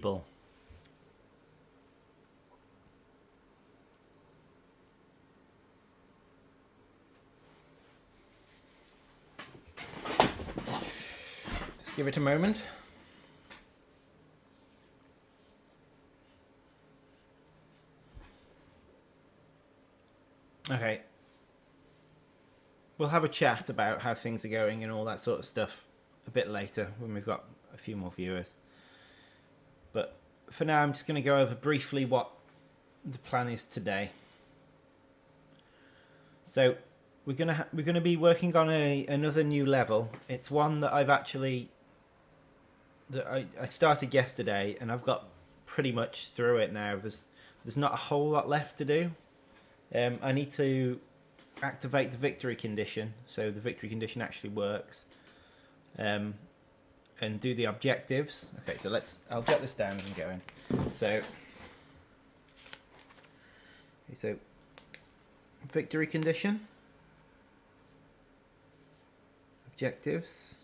people. Just give it a moment. Okay. We'll have a chat about how things are going and all that sort of stuff a bit later when we've got a few more viewers. But for now, I'm just going to go over briefly what the plan is today. So we're gonna be working on another new level. It's one that I started yesterday, and I've got pretty much through it now. There's not a whole lot left to do. I need to activate the victory condition, so the victory condition actually works, and do the objectives. Okay, so I'll get this down and go in. So victory condition, objectives.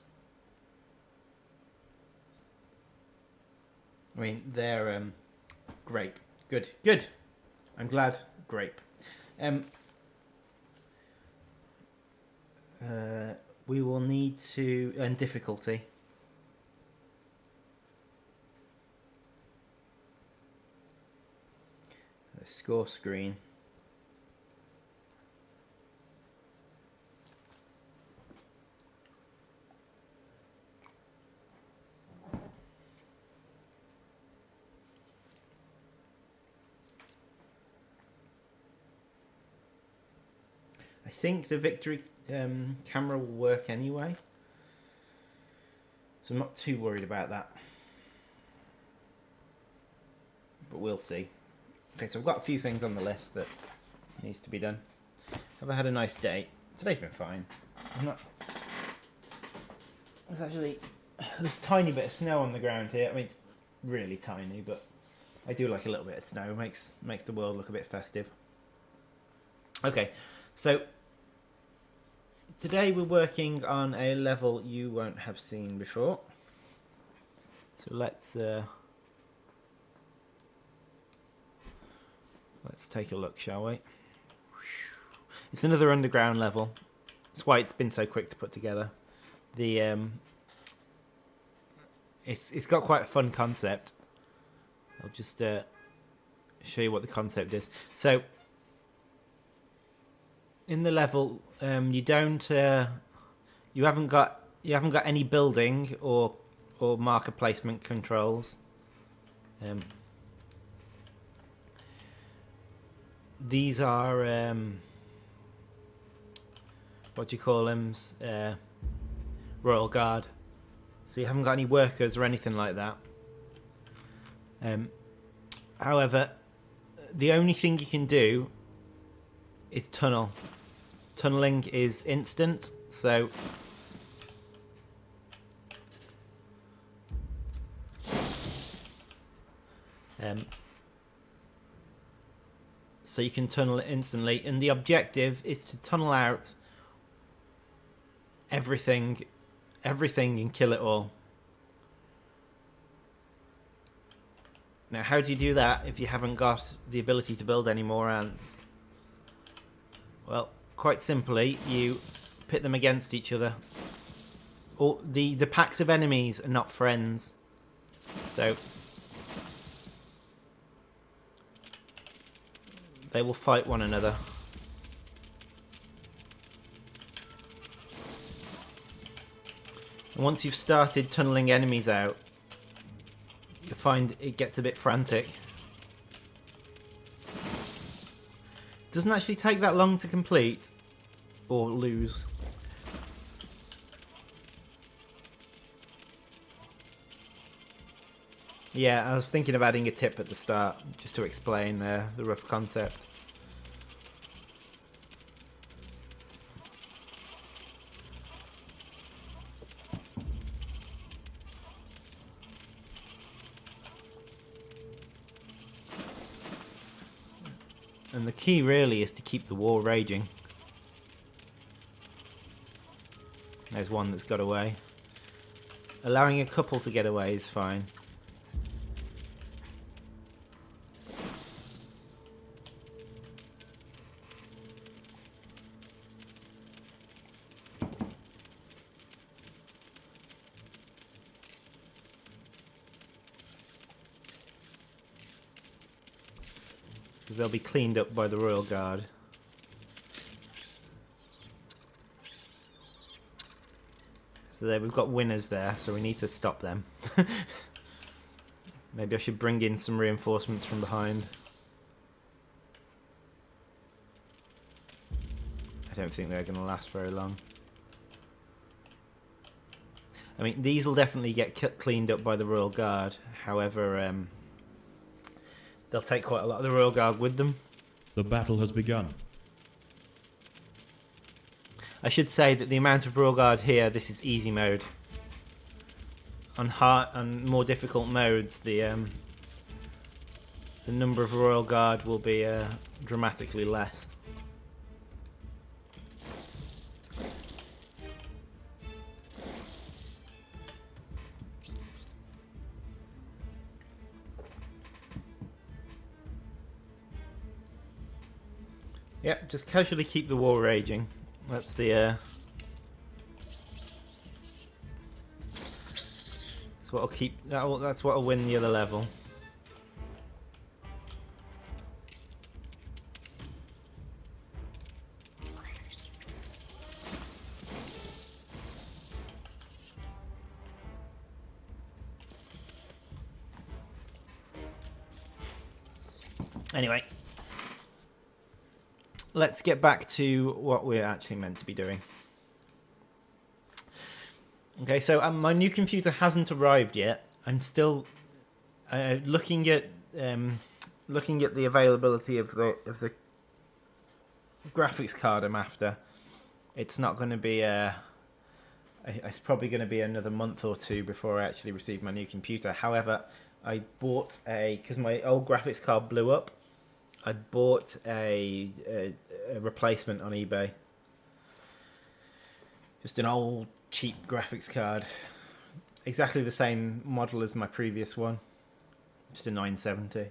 I mean, they're grape. Good. I'm glad. Grape. We will need to and difficulty. A score screen. I think the victory camera will work anyway, so I'm not too worried about that, but we'll see. Okay, so I've got a few things on the list that needs to be done. Have I had a nice day? Today's been fine. There's a tiny bit of snow on the ground here. I mean, it's really tiny, but I do like a little bit of snow. It makes the world look a bit festive. Okay, so today we're working on a level you won't have seen before. So let's take a look, shall we? It's another underground level. That's why it's been so quick to put together. It's got quite a fun concept. I'll just show you what the concept is. So in the level, you haven't got any building or marker placement controls. These are what do you call them? Royal Guard. So you haven't got any workers or anything like that. However, the only thing you can do is tunnel. Tunneling is instant, so you can tunnel it instantly, and the objective is to tunnel out everything and kill it all. Now, how do you do that if you haven't got the ability to build any more ants? Well, quite simply, you pit them against each other. Or the packs of enemies are not friends, so they will fight one another. And once you've started tunneling enemies out, you'll find it gets a bit frantic. Doesn't actually take that long to complete or lose. Yeah, I was thinking of adding a tip at the start just to explain the rough concept. And the key really is to keep the war raging. There's one that's got away. Allowing a couple to get away is fine. because they'll be cleaned up by the Royal Guard. So there we've got winners there, so we need to stop them. Maybe I should bring in some reinforcements from behind. I don't think they're going to last very long. I mean, these will definitely get cleaned up by the Royal Guard. However, they'll take quite a lot of the Royal Guard with them. The battle has begun. I should say that the amount of Royal Guard here, this is easy mode. On more difficult modes, the number of Royal Guard will be dramatically less. Yep, just casually keep the war raging. That's the that's what'll keep that's what'll win the other level. Anyway, let's get back to what we're actually meant to be doing. Okay, so my new computer hasn't arrived yet. I'm still looking at the availability of the graphics card I'm after. It's not going to be it's probably going to be another month or two before I actually receive my new computer. However, I bought because my old graphics card blew up. I bought a replacement on eBay. Just an old cheap graphics card. Exactly the same model as my previous one. Just a 970.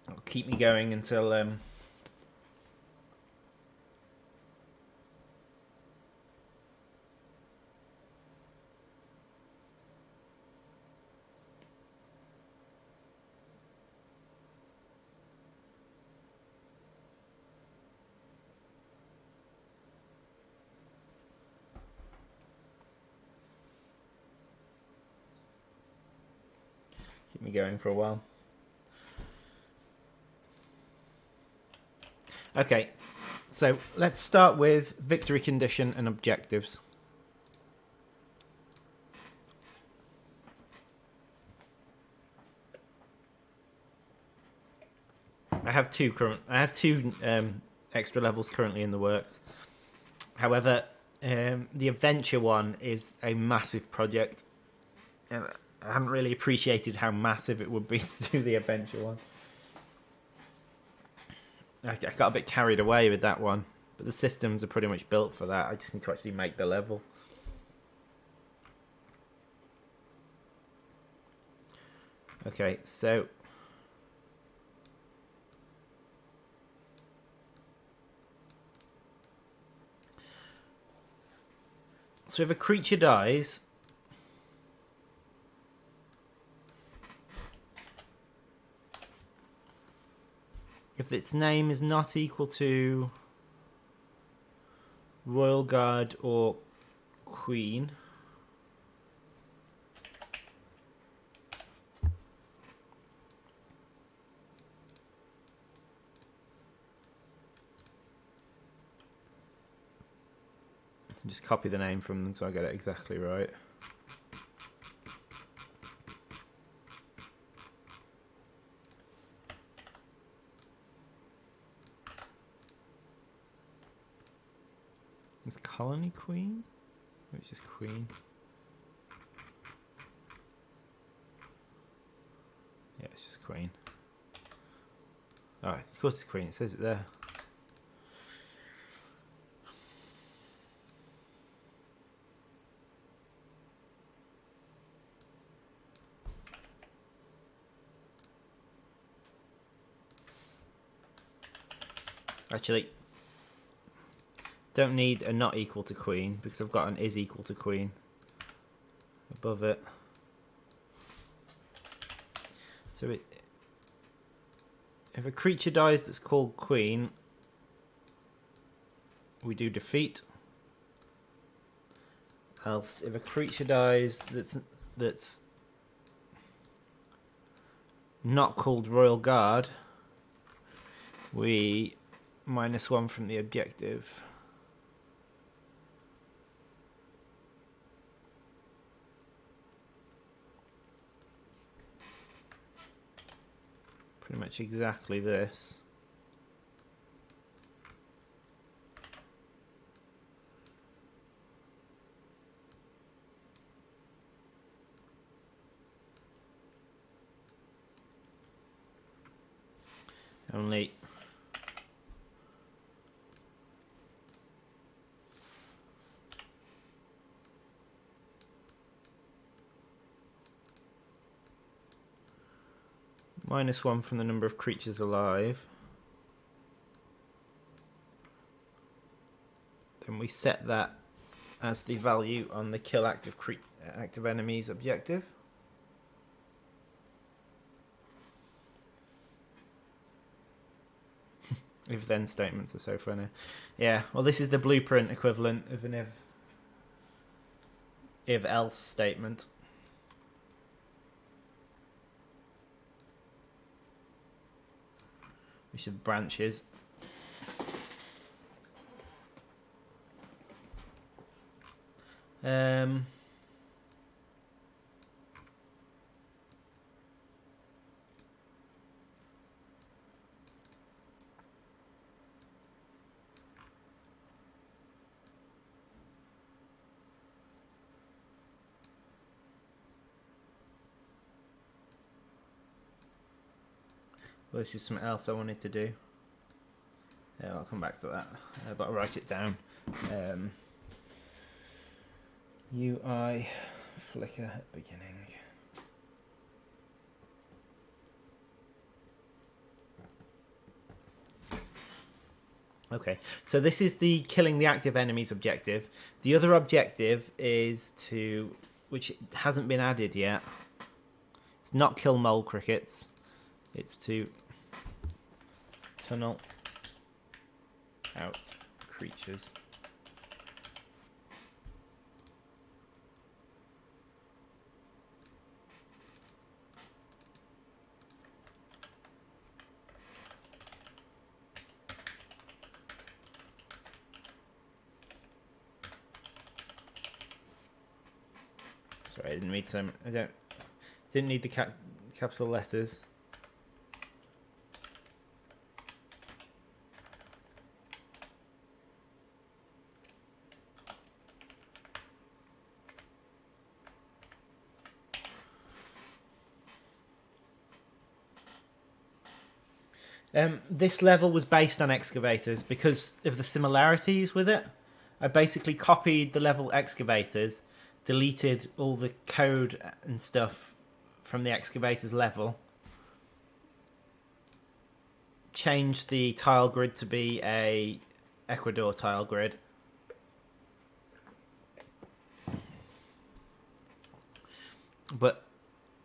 It'll keep me going until keep me going for a while. Okay, so let's start with victory condition and objectives. I have two extra levels currently in the works. However, the adventure one is a massive project, and I haven't really appreciated how massive it would be to do the adventure one. I got a bit carried away with that one, but the systems are pretty much built for that. I just need to actually make the level. Okay, so if a creature dies, if its name is not equal to Royal Guard or Queen, just copy the name from them so I get it exactly right. Is Colony Queen? Which is Queen? Yeah, it's just Queen. Alright, of course it's Queen, it says it there. Actually, don't need a not equal to Queen because I've got an is equal to Queen above it. So if a creature dies that's called Queen, we do defeat. Else, if a creature dies that's not called Royal Guard, we -1 from the objective. Pretty much exactly this. Only -1 from the number of creatures alive. Then we set that as the value on the kill active enemies objective. If then statements are so funny. Yeah, well, this is the blueprint equivalent of an if else statement. Which are branches. Well, this is something else I wanted to do. Yeah, I'll come back to that, but I'll write it down. UI flicker at beginning. Okay, so this is the killing the active enemies objective. The other objective is to, which hasn't been added yet. It's not kill mole crickets. It's to tunnel out creatures. Sorry, I didn't read some. Didn't need the capital letters. This level was based on excavators because of the similarities with it. I basically copied the level excavators, deleted all the code and stuff from the excavators level, changed the tile grid to be a Ecuador tile grid. But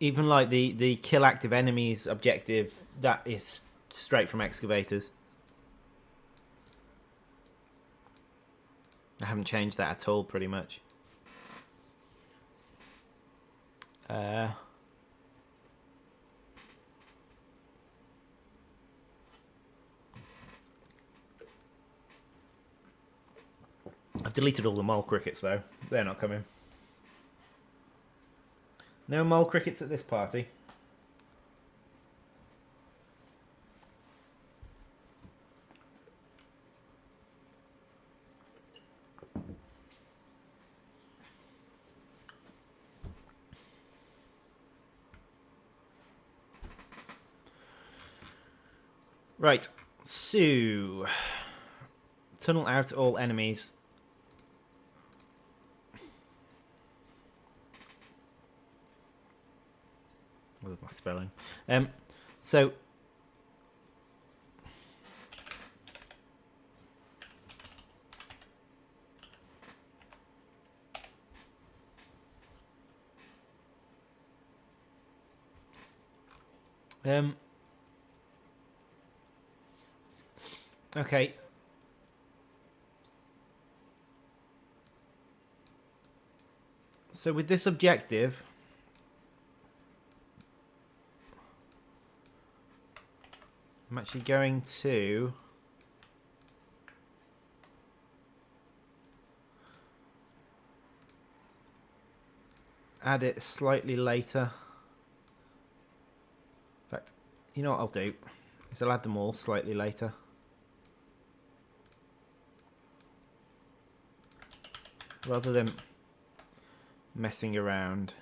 even like the kill active enemies objective, that is straight from excavators. I haven't changed that at all, pretty much. I've deleted all the mole crickets, though. They're not coming. No mole crickets at this party. Right, so tunnel out all enemies. What was my spelling? So Okay. So with this objective, I'm actually going to add it slightly later. In fact, you know what I'll do is I'll add them all slightly later. Rather than messing around.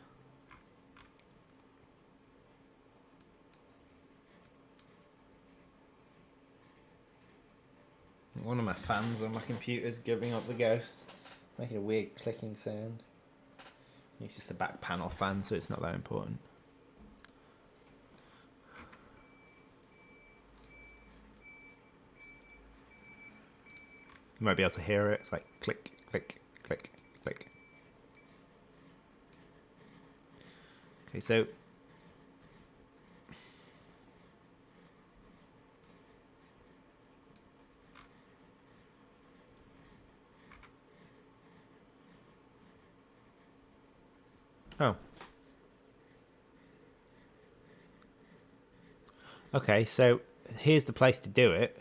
One of my fans on my computer is giving up the ghost, making a weird clicking sound. It's just a back panel fan, so it's not that important. You might be able to hear it. It's like click, click, click, click. Okay, so oh. Okay, so here's the place to do it.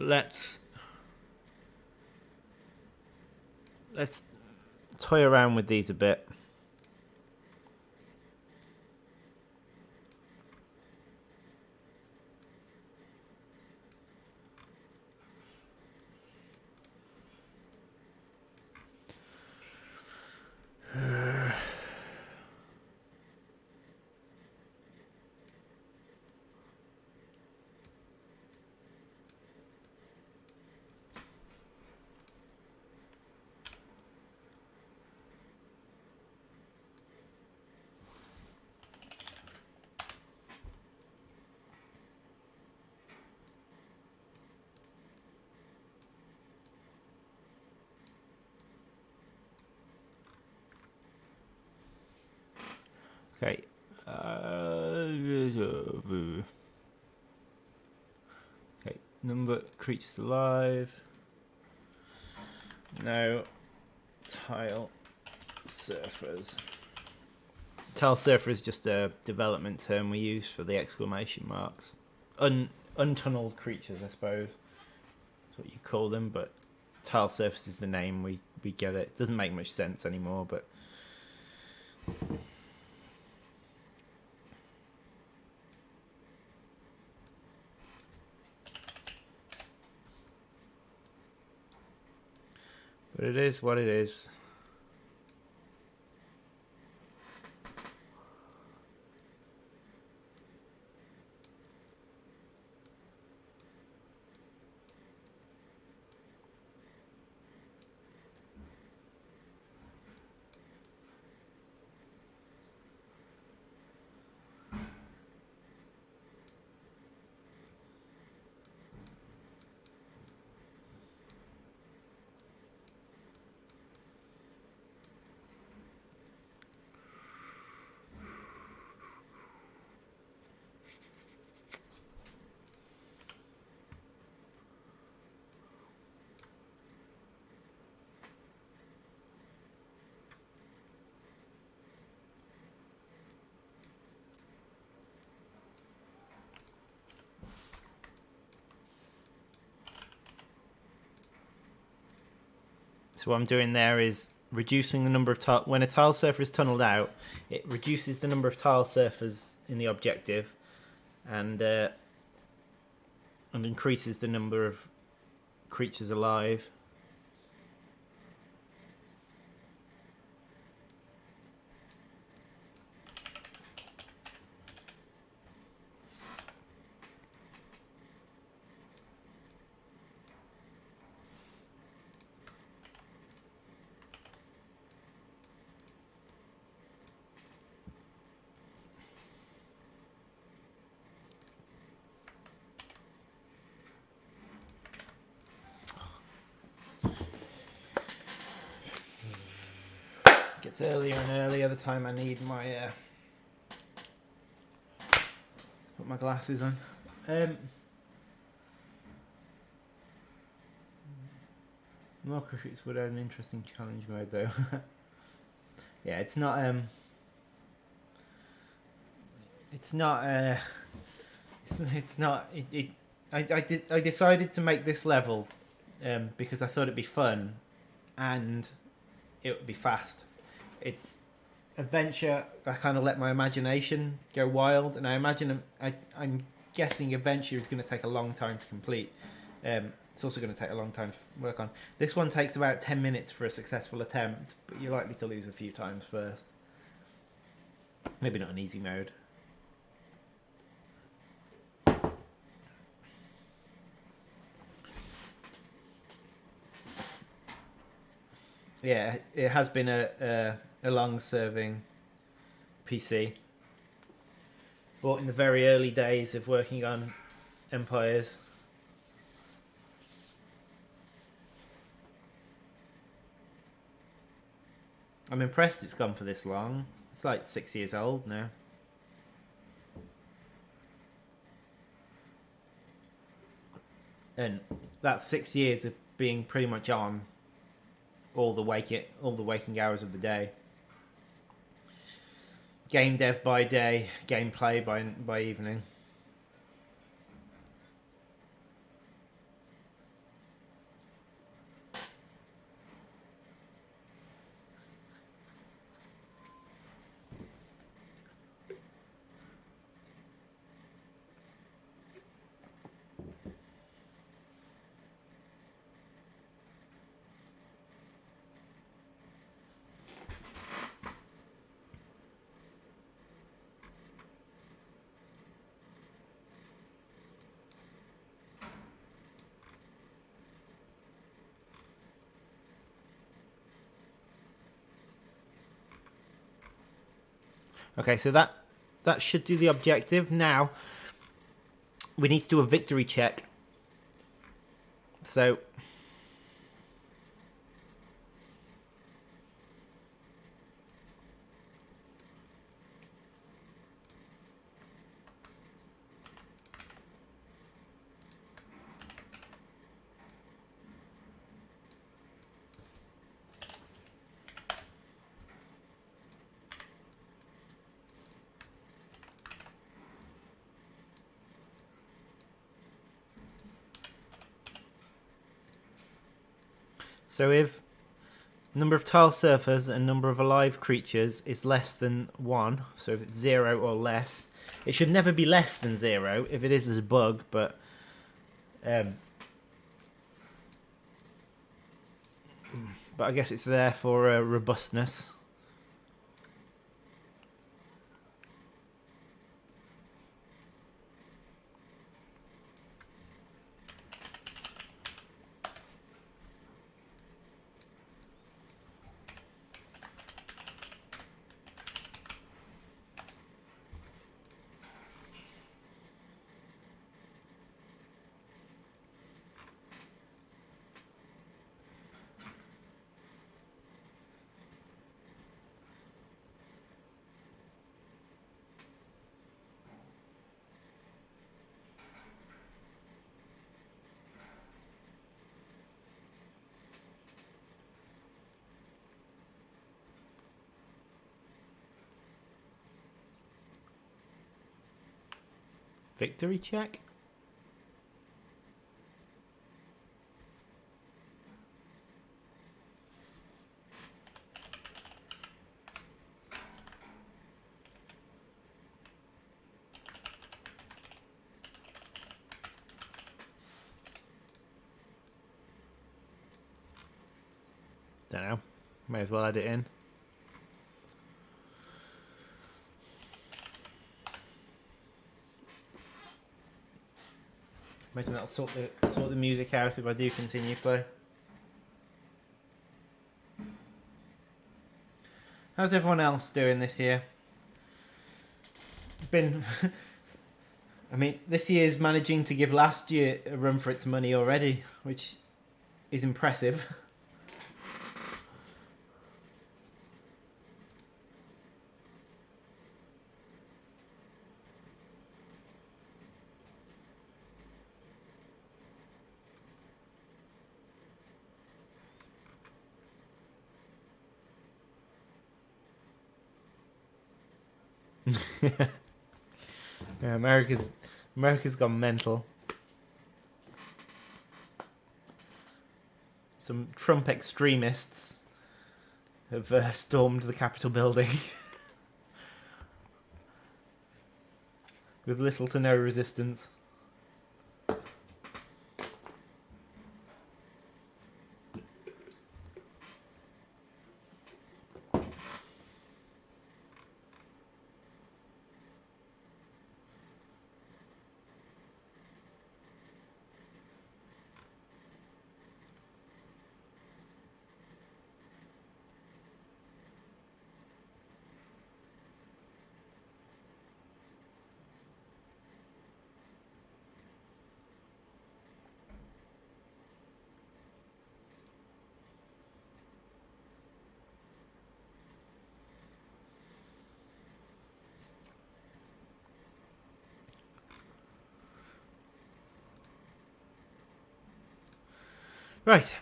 Let's toy around with these a bit. Okay. Okay. Number creatures alive. No. Tile surfers. Tile surfer is just a development term we use for the exclamation marks. Untunneled creatures, I suppose. That's what you call them, but tile surface is the name we get it. It doesn't make much sense anymore, but it is what it is. So what I'm doing there is reducing the number of tile. When a tile surfer is tunneled out, it reduces the number of tile surfers in the objective, and increases the number of creatures alive. gets earlier and earlier the time I need my put my glasses on. More crickets would have an interesting challenge mode though. Yeah, it's not I decided to make this level because I thought it'd be fun and it would be fast. It's adventure. I kind of let my imagination go wild, and I'm guessing adventure is going to take a long time to complete. It's also going to take a long time to work on. This one takes about 10 minutes for a successful attempt, but you're likely to lose a few times first. Maybe not an easy mode. Yeah, it has been a long-serving PC. Bought in the very early days of working on Empires. I'm impressed it's gone for this long. It's like 6 years old now. And that's 6 years of being pretty much on all the waking hours of the day. Game dev by day, gameplay by evening. Okay, so that should do the objective. Now, we need to do a victory check. So, if number of tile surfers and number of alive creatures is less than 1, so if it's 0 or less, it should never be less than 0. If it is, there's a bug, but I guess it's there for robustness. Victory check? Don't know. May as well add it in. Imagine that'll sort the music out if I do continue play. How's everyone else doing this year? I mean, this year's managing to give last year a run for its money already, which is impressive. Yeah, America's gone mental. Some Trump extremists have stormed the Capitol building with little to no resistance. Right.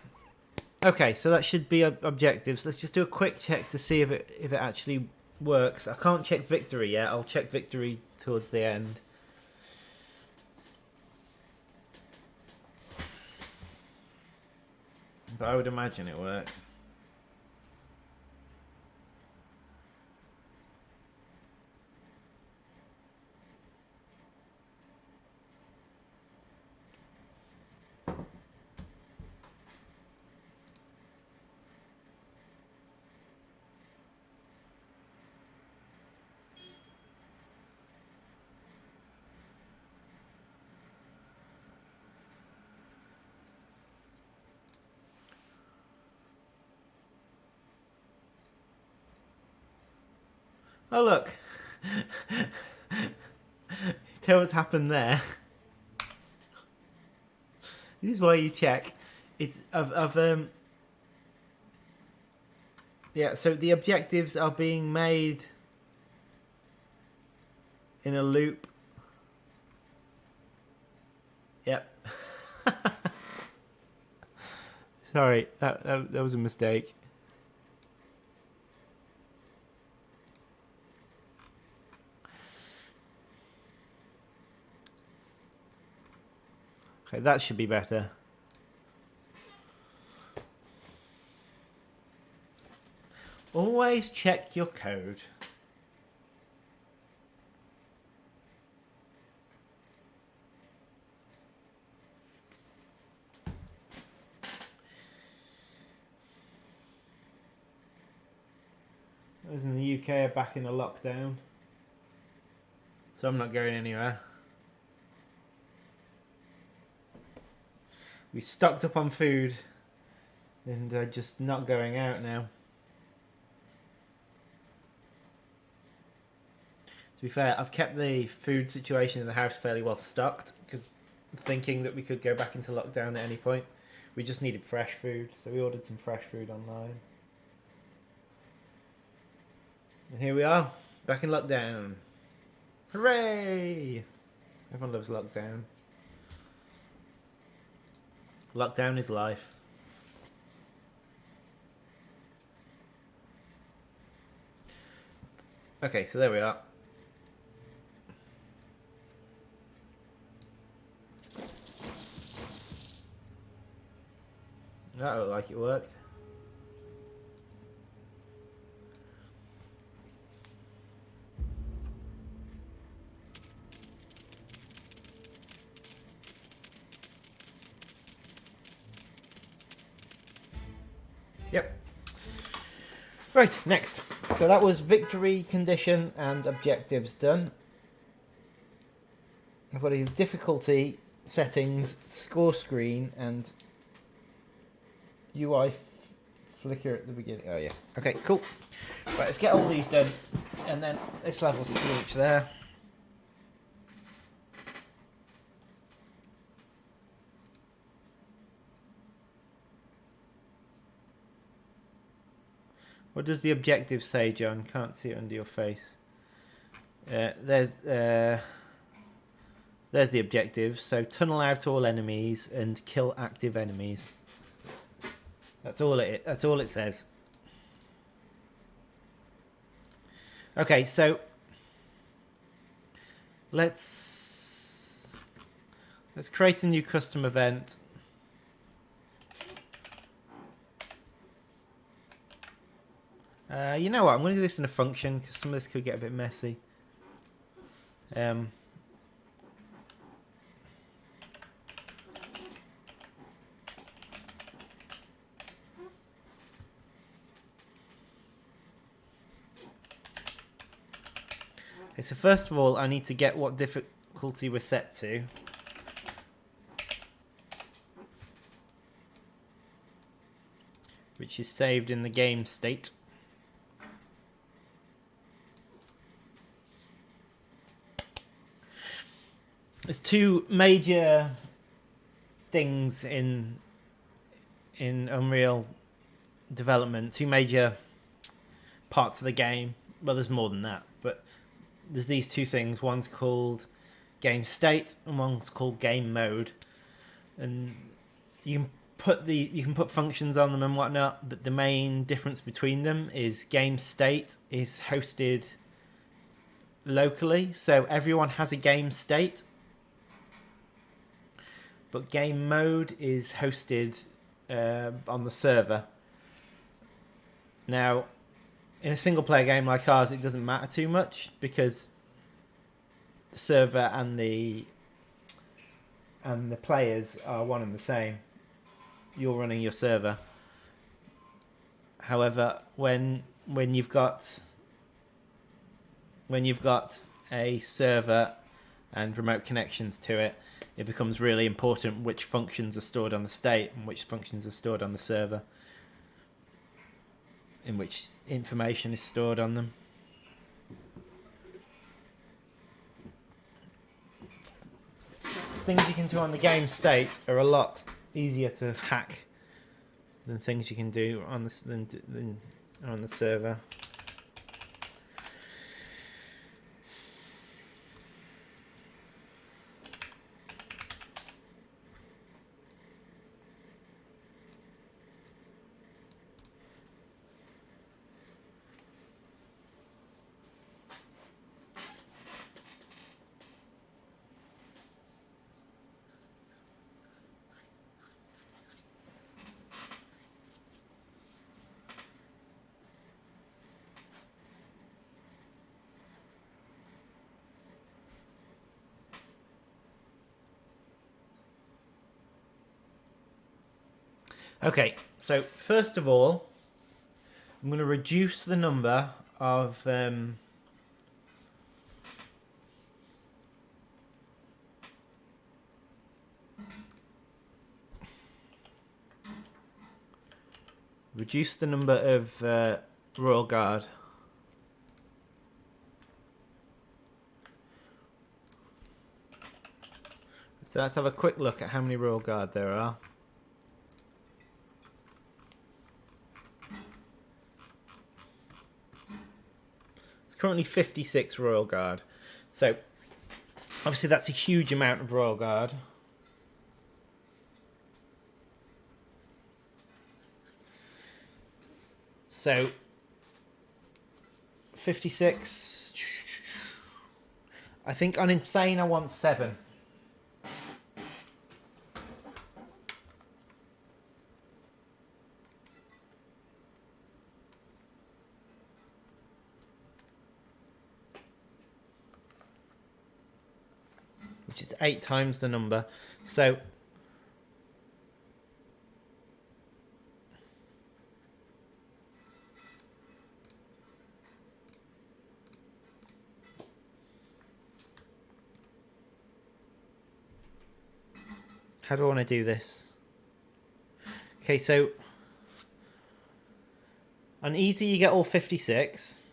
Okay, so that should be objectives. Let's just do a quick check to see if it actually works. I can't check victory yet. I'll check victory towards the end. But I would imagine it works. Oh look! Tell what's happened there. This is why you check. It's yeah. So the objectives are being made in a loop. Yep. Sorry, that was a mistake. Okay, that should be better. Always check your code. Those in the UK are back in a lockdown, so I'm not going anywhere. We stocked up on food and just not going out now. To be fair, I've kept the food situation in the house fairly well stocked because thinking that we could go back into lockdown at any point. We just needed fresh food, so we ordered some fresh food online. And here we are, back in lockdown. Hooray! Everyone loves lockdown. Lockdown is life. Okay, so there we are. That looked like it worked. Yep. Right, next. So that was victory condition and objectives done. I've got a difficulty settings, score screen, and UI flicker at the beginning. Oh yeah. Okay, cool. Right, let's get all these done, and then this level's pretty much there. What does the objective say, John? Can't see it under your face. There's the objective. So tunnel out all enemies and kill active enemies. That's all it says. Okay, so Let's create a new custom event. You know what? I'm going to do this in a function because some of this could get a bit messy. Okay, so first of all, I need to get what difficulty we're set to. Which is saved in the game state. There's two major things in Unreal development, two major parts of the game. Well, there's more than that, but there's these two things. One's called game state and one's called game mode. And you can put functions on them and whatnot, but the main difference between them is game state is hosted locally, so everyone has a game state. But game mode is hosted on the server. Now, in a single player game like ours, it doesn't matter too much because the server and the players are one and the same. You're running your server. However, when you've got a server and remote connections to it, it becomes really important which functions are stored on the state and which functions are stored on the server, in which information is stored on them. Things you can do on the game state are a lot easier to hack than things you can do on the server. Okay, so first of all, I'm going to reduce the number of Royal Guard. So let's have a quick look at how many Royal Guard there are. Currently 56 Royal Guard. So, obviously that's a huge amount of Royal Guard. So, 56... I think on Insane I want 7. Which is 8 times the number. So how do I want to do this? Okay, so on easy you get all 56.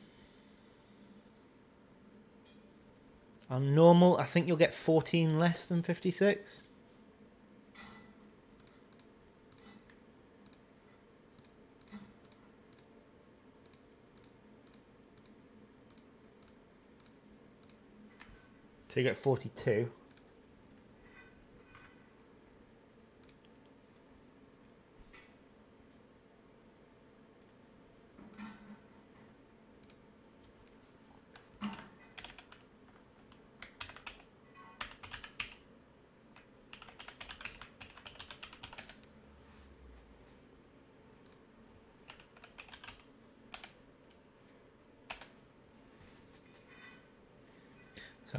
On normal, I think you'll get 14 less than 56. So you get 42.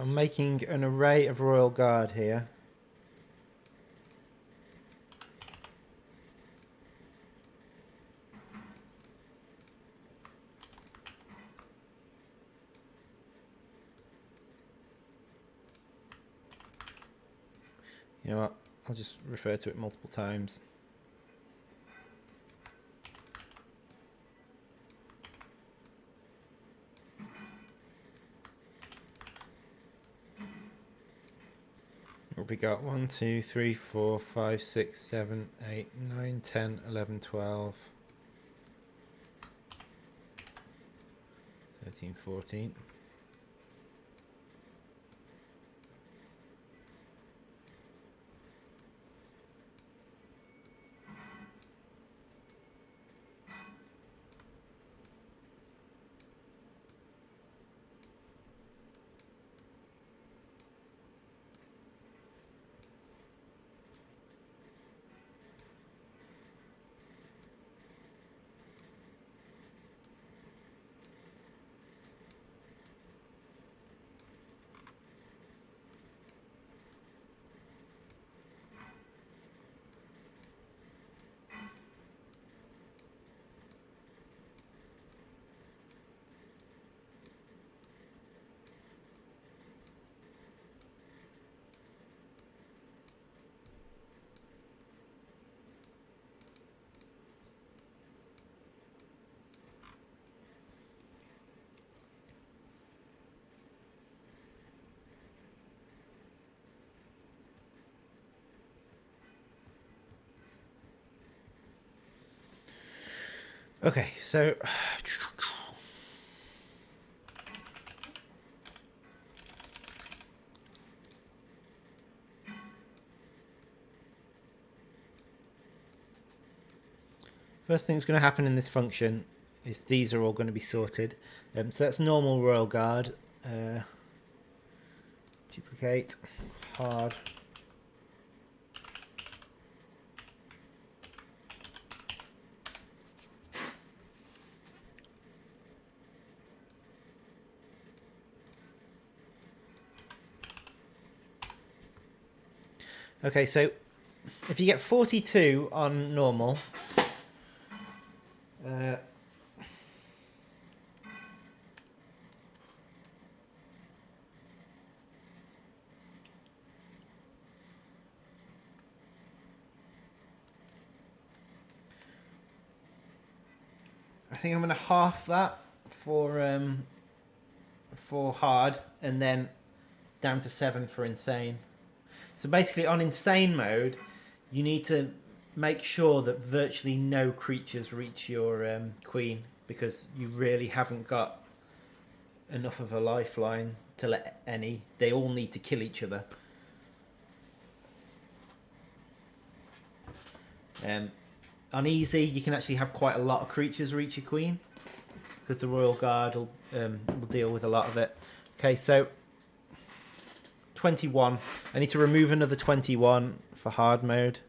I'm making an array of Royal Guard here. You know what? I'll just refer to it multiple times. What have we got? 1, 2, 3, 4, 5, 6, 7, 8, 9, 10, 11, 12, 13, 14. Okay, so first thing that's going to happen in this function is these are all going to be sorted. So that's normal Royal Guard. Duplicate, hard. Okay, so if you get 42 on normal, I think I'm going to half that for hard, and then down to 7 for insane. So basically, on insane mode, you need to make sure that virtually no creatures reach your queen, because you really haven't got enough of a lifeline to let any. They all need to kill each other. On easy, you can actually have quite a lot of creatures reach your queen, because the Royal Guard will deal with a lot of it. Okay, so 21. I need to remove another 21 for hard mode.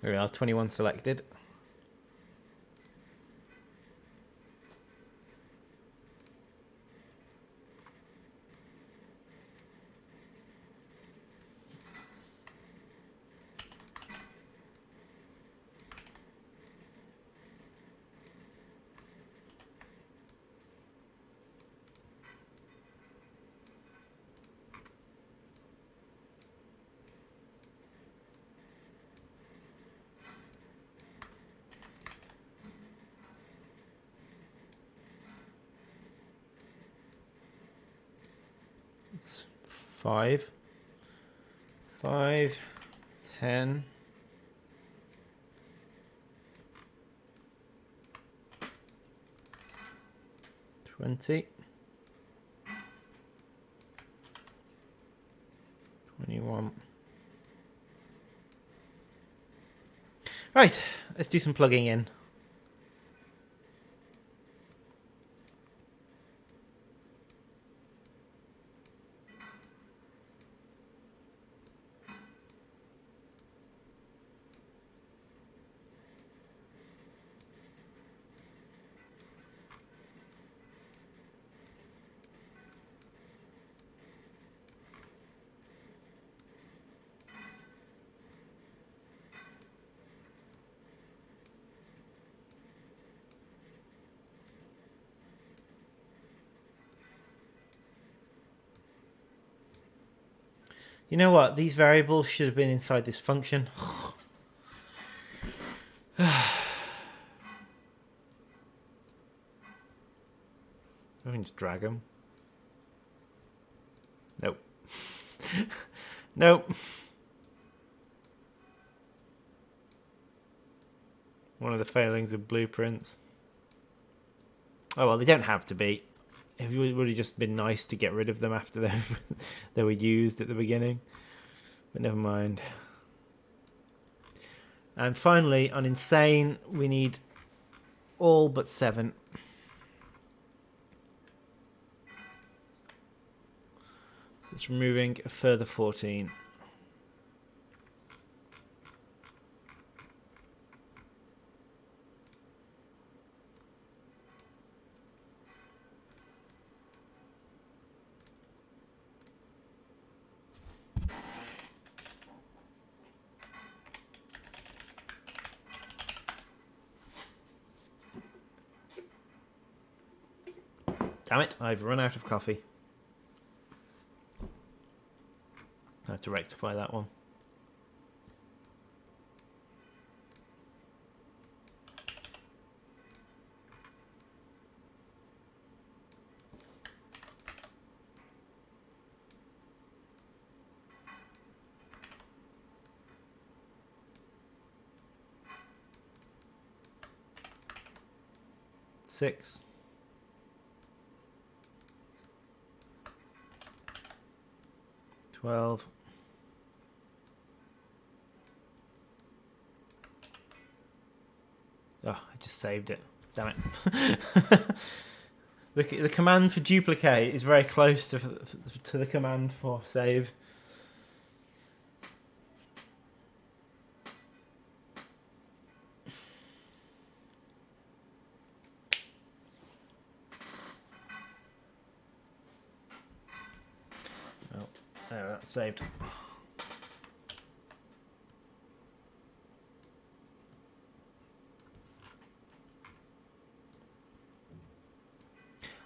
There we are, 21 selected. It's 5, 5, 10, 20, 21. Right, let's do some plugging in. You know what? These variables should have been inside this function. I can just drag them. Nope. Nope. One of the failings of blueprints. Oh well, they don't have to be. It would have just been nice to get rid of them after they were used at the beginning. But never mind. And finally, on insane, we need all but 7. So it's removing a further 14. Damn it, I've run out of coffee. I have to rectify that one. Six. 12. Oh, I just saved it. Damn it. The command for duplicate is very close to the command for save. Oh, there, that's saved.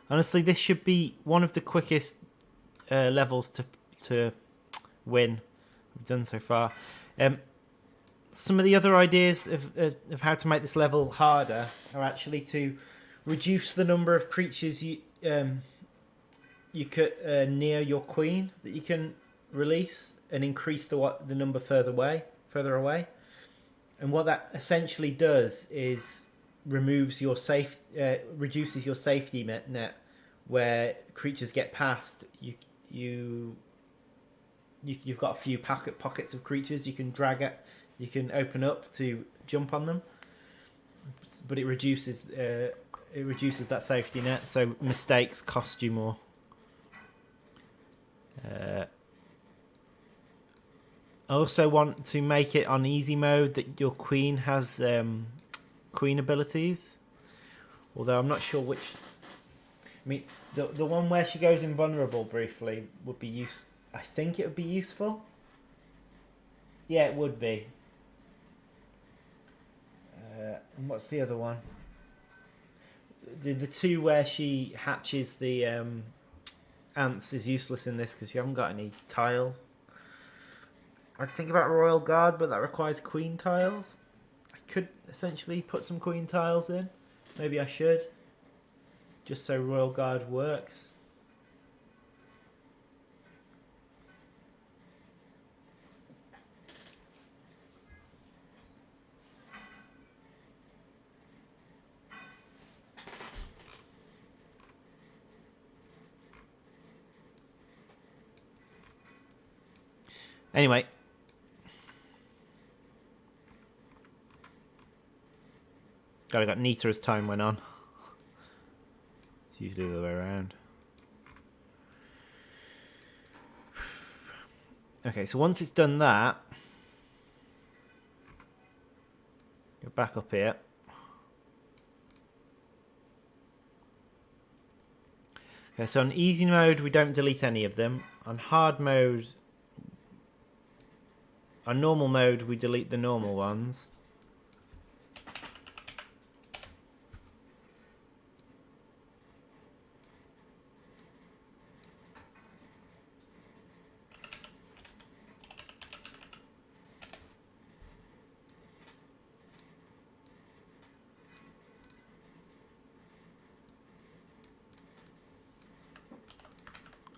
Honestly, this should be one of the quickest levels to win we've done so far. Some of the other ideas of how to make this level harder are actually to reduce the number of creatures you could near your queen that you can release, and increase the number further away. And what that essentially does is reduces your safety net, where creatures get past. You've got a few pockets of creatures you can drag at, you can open up to jump on them, but it reduces that safety net, so mistakes cost you more. I also want to make it on easy mode that your queen has queen abilities, although I'm not sure which. I mean, the one where she goes invulnerable briefly would be I think it would be useful. Yeah, it would be. And what's the other one? The two where she hatches the ants is useless in this because you haven't got any tiles. I'd think about Royal Guard, but that requires queen tiles. I could essentially put some queen tiles in. Maybe I should. Just so Royal Guard works. Anyway. God, I got neater as time went on. It's usually the other way around. Okay, so once it's done that, go back up here. Okay, so on easy mode, we don't delete any of them. On hard mode, on normal mode, we delete the normal ones.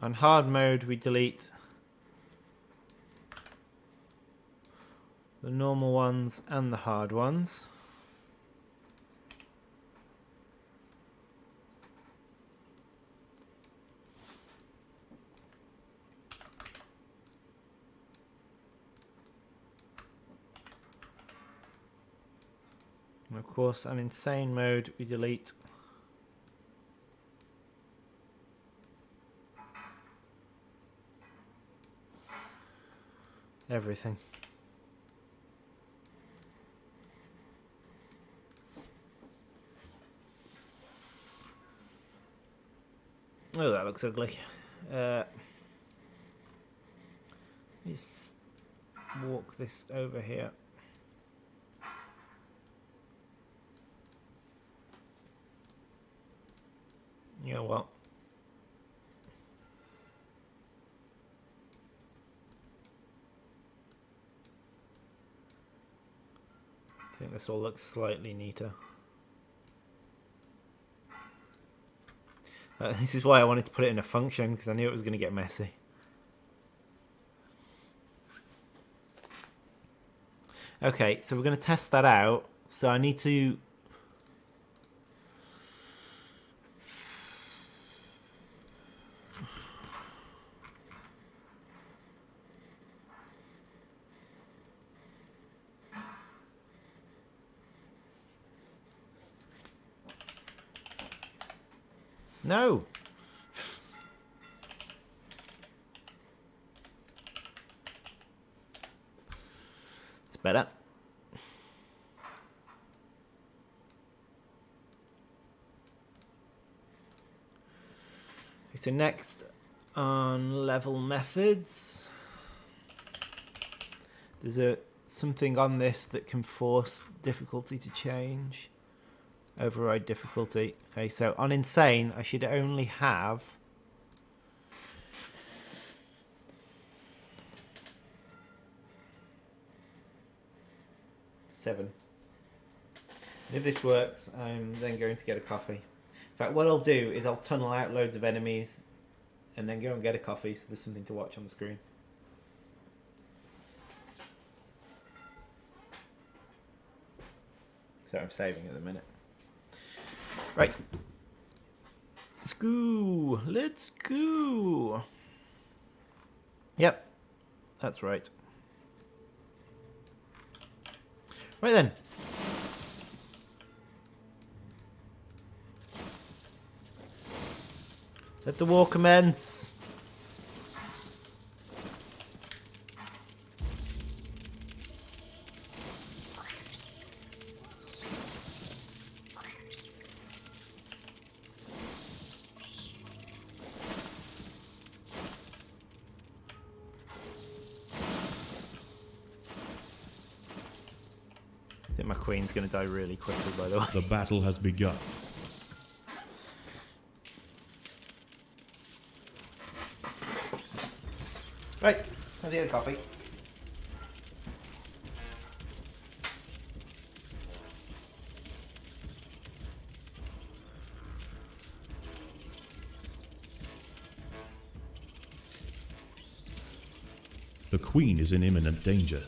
On hard mode, we delete the normal ones and the hard ones. And of course, on insane mode, we delete everything. Oh, that looks ugly. Let's walk this over here. You know what? I think this all looks slightly neater. This is why I wanted to put it in a function, because I knew it was going to get messy. Okay, so we're going to test that out. So I need to... No! It's better. So next on level methods, there's something on this that can force difficulty to change. Override difficulty. Okay, so on insane, I should only have seven. And if this works, I'm then going to get a coffee. In fact, what I'll do is I'll tunnel out loads of enemies and then go and get a coffee so there's something to watch on the screen. So I'm saving at the minute. Right. Let's go. Let's go. Yep. That's right. Right then. Let the war commence. I think my queen's going to die really quickly, by the way. The battle has begun. Right, have you had a coffee? The queen is in imminent danger.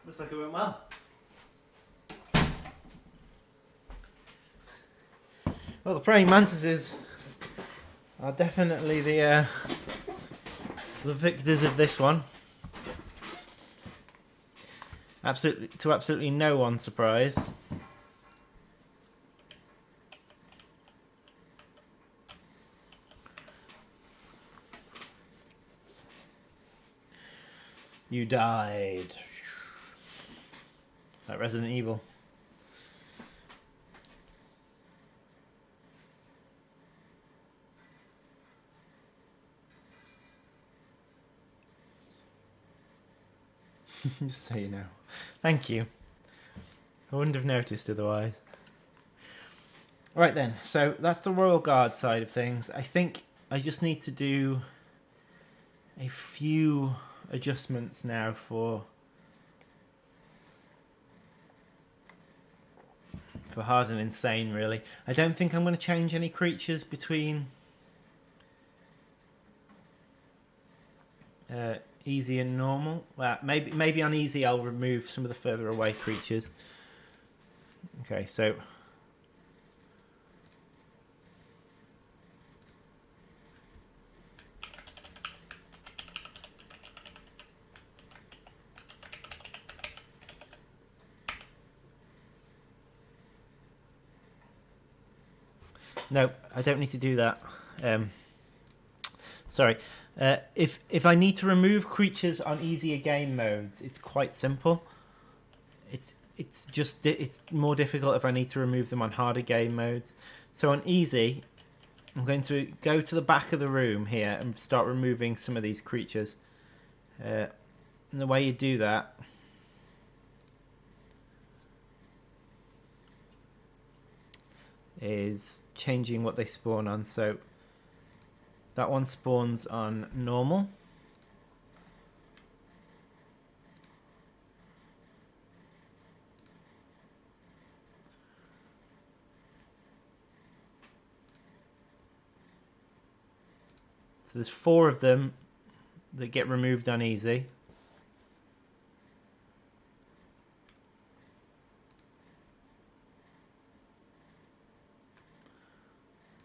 Looks like it went well. Well, the praying mantises are definitely the victors of this one. Absolutely no one's surprised. You died. Like Resident Evil. Just so you know. Thank you. I wouldn't have noticed otherwise. Right then, so that's the Royal Guard side of things. I think I just need to do a few adjustments now for hard and insane, really. I don't think I'm going to change any creatures between easy and normal. Well, maybe on easy I'll remove some of the further away creatures. Okay, so no, I don't need to do that. Sorry. If I need to remove creatures on easier game modes, it's quite simple. It's more difficult if I need to remove them on harder game modes. So on easy, I'm going to go to the back of the room here and start removing some of these creatures. And the way you do that is changing what they spawn on. So that one spawns on normal. So there's 4 of them that get removed on easy.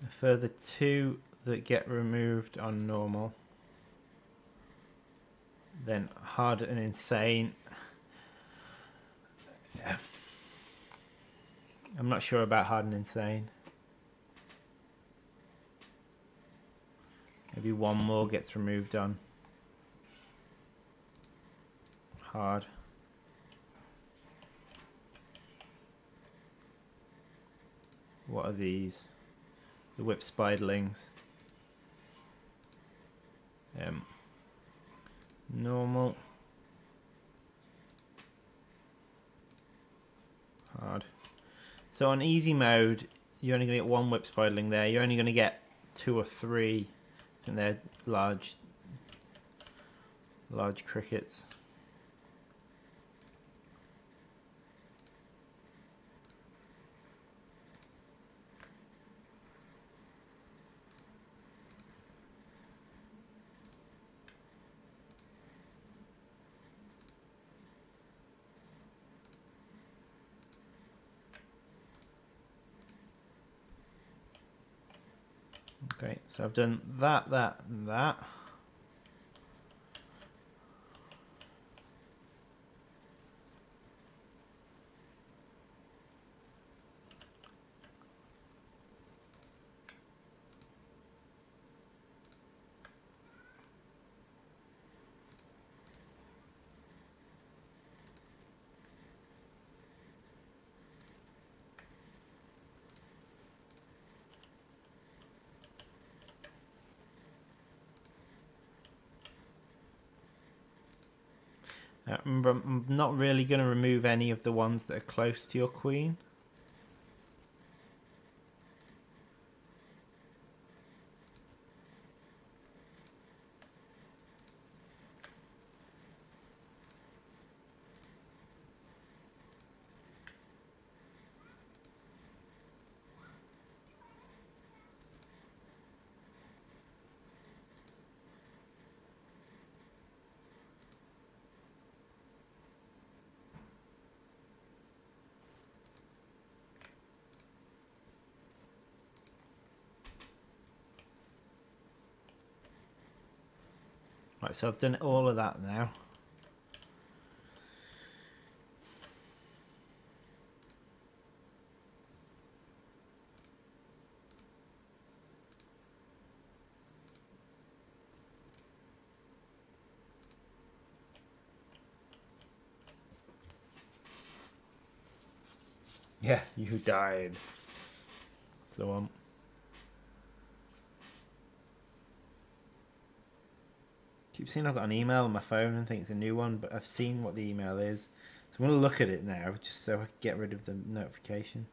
A further 2 that get removed on normal. Then hard and insane. Yeah. I'm not sure about hard and insane. Maybe 1 more gets removed on hard. What are these? The whip spiderlings. Normal. Hard. So on easy mode, you're only going to get 1 whip spiderling there. You're only going to get 2 or 3. I think they're large crickets. Okay, so I've done that, and that. Remember, I'm not really going to remove any of the ones that are close to your queen. Right, so I've done all of that now. Yeah, you died. That's the one. Keep seeing I've got an email on my phone and think it's a new one, but I've seen what the email is. So I'm going to look at it now just so I can get rid of the notification.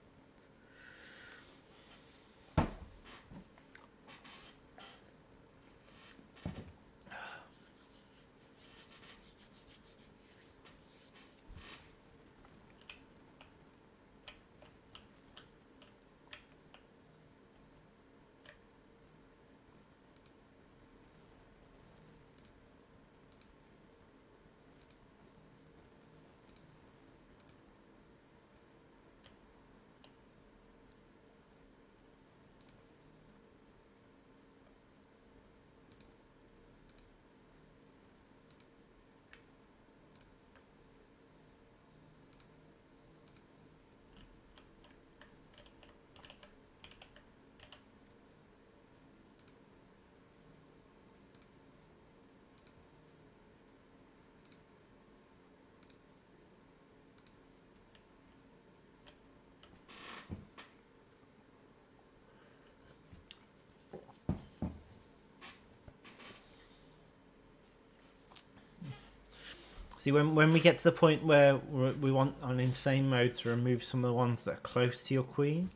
See, when we get to the point where we want on insane mode to remove some of the ones that are close to your queen,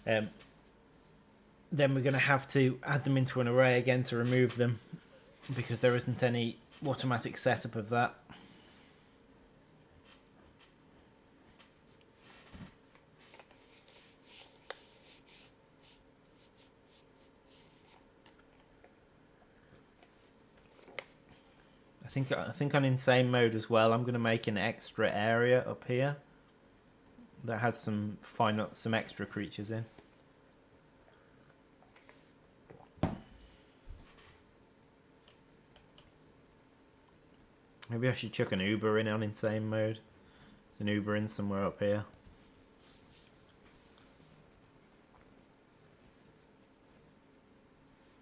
then we're going to have to add them into an array again to remove them, because there isn't any automatic setup of that. I think on insane mode as well, I'm going to make an extra area up here that has some extra creatures in. Maybe I should chuck an Uber in on insane mode. There's an Uber in somewhere up here.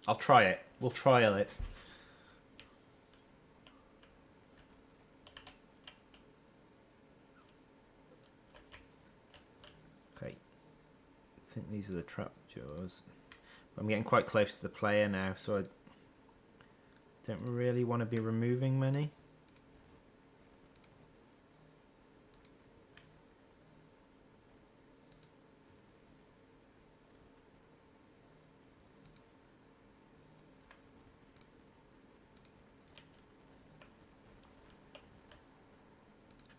I'll try it. We'll trial it. Okay. I think these are the trapjaws. I'm getting quite close to the player now, so I don't really want to be removing many.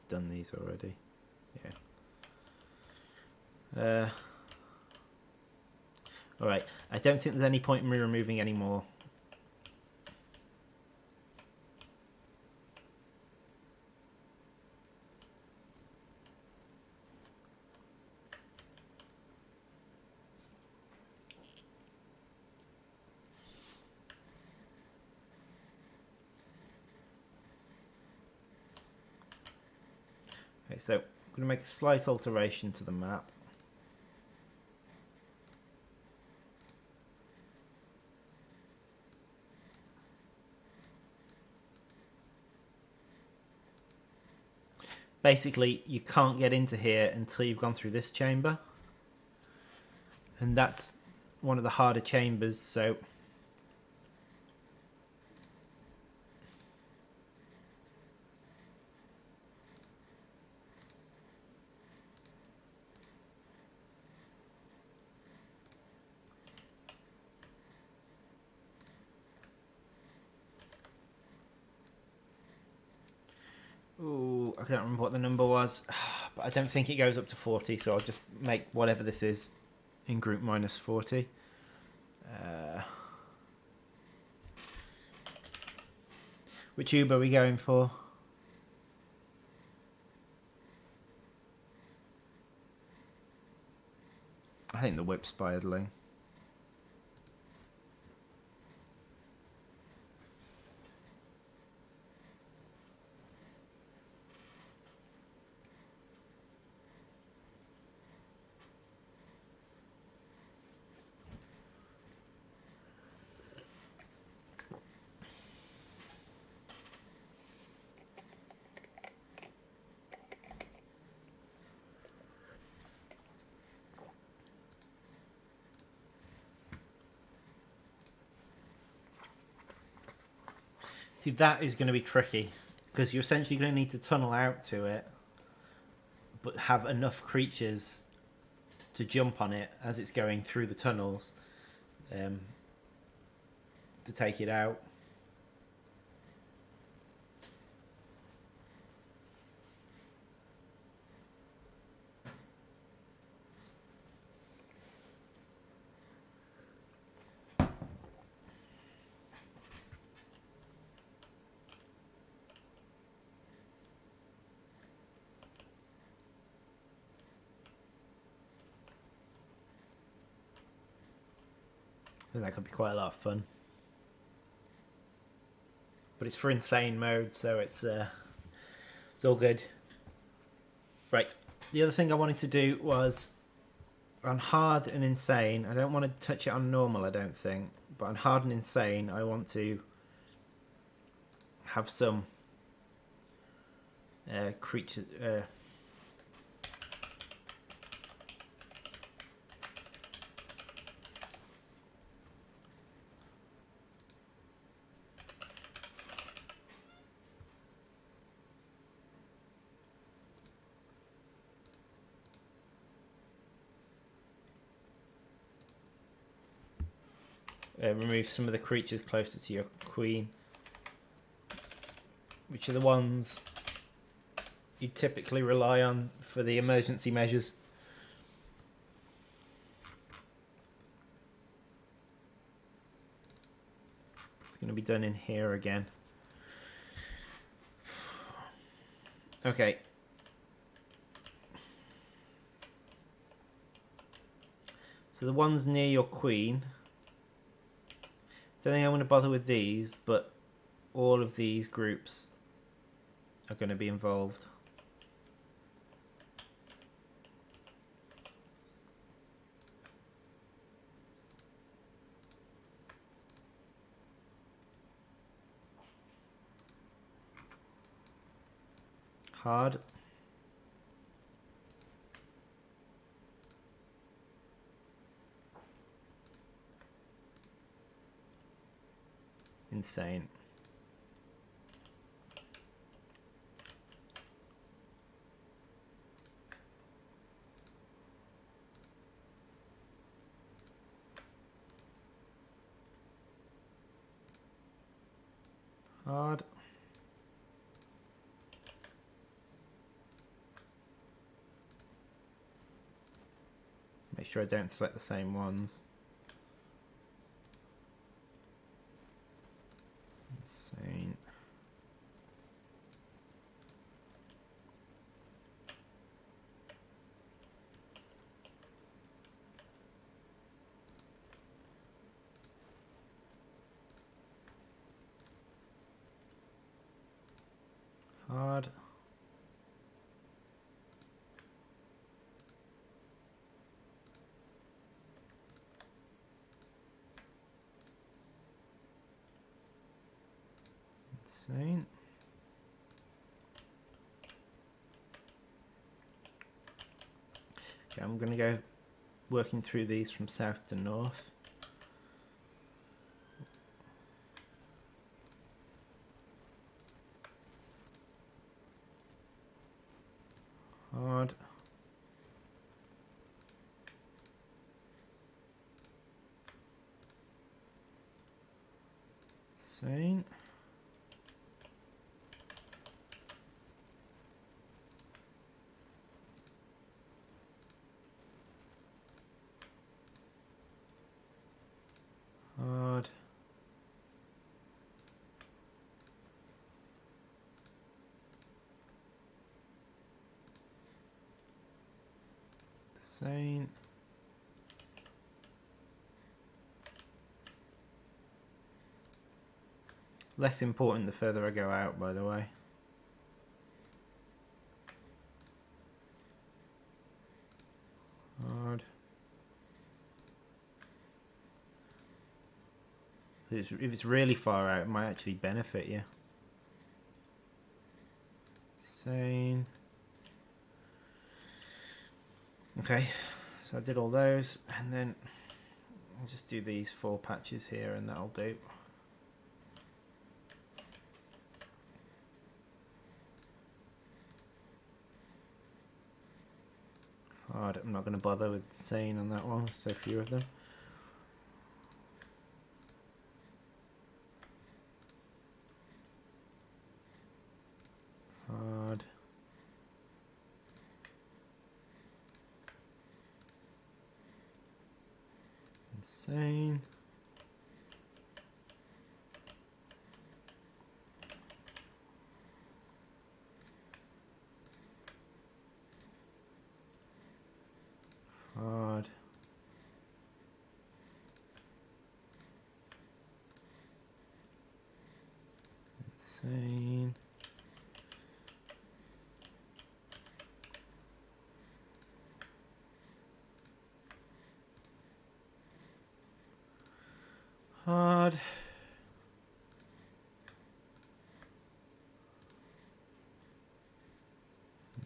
Done these already. Yeah. Alright, I don't think there's any point in me removing any more. Okay, so I'm going to make a slight alteration to the map. Basically, you can't get into here until you've gone through this chamber. And that's one of the harder chambers, so... Ooh, I can't remember what the number was, but I don't think it goes up to 40, so I'll just make whatever this is in group minus 40. Which Uber are we going for? I think the whip's by idling. See, that is going to be tricky because you're essentially going to need to tunnel out to it, but have enough creatures to jump on it as it's going through the tunnels to take it out. I think that could be quite a lot of fun. But it's for insane mode, so it's all good. Right. The other thing I wanted to do was on hard and insane. I don't want to touch it on normal, I don't think. But on hard and insane, I want to have some creature. Remove some of the creatures closer to your queen, which are the ones you typically rely on for the emergency measures. It's going to be done in here again. Okay. So the ones near your queen, don't think I'm going to bother with these, but all of these groups are going to be involved. Hard. Insane. Hard. Make sure I don't select the same ones. Insane. Hard. Insane. Okay, I'm going to go working through these from south to north. Hard. Insane. Hard. Insane. Less important the further I go out, by the way. Hard. If it's really far out, it might actually benefit you. Insane. Okay, so I did all those, and then I'll just do these 4 patches here, and that'll do. Hard. I'm not going to bother with saying on that one. So few of them. Hard. Insane. Hard. Insane. Hard.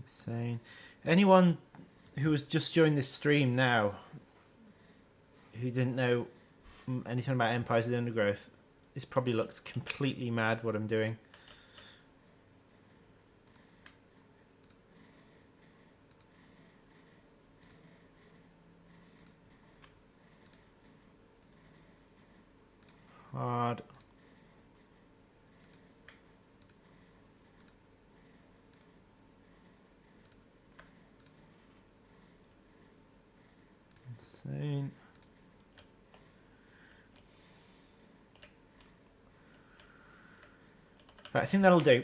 Insane. Anyone who was just joined this stream now who didn't know anything about Empires of the Undergrowth, this probably looks completely mad what I'm doing. Hard. Insane. Right, I think that'll do.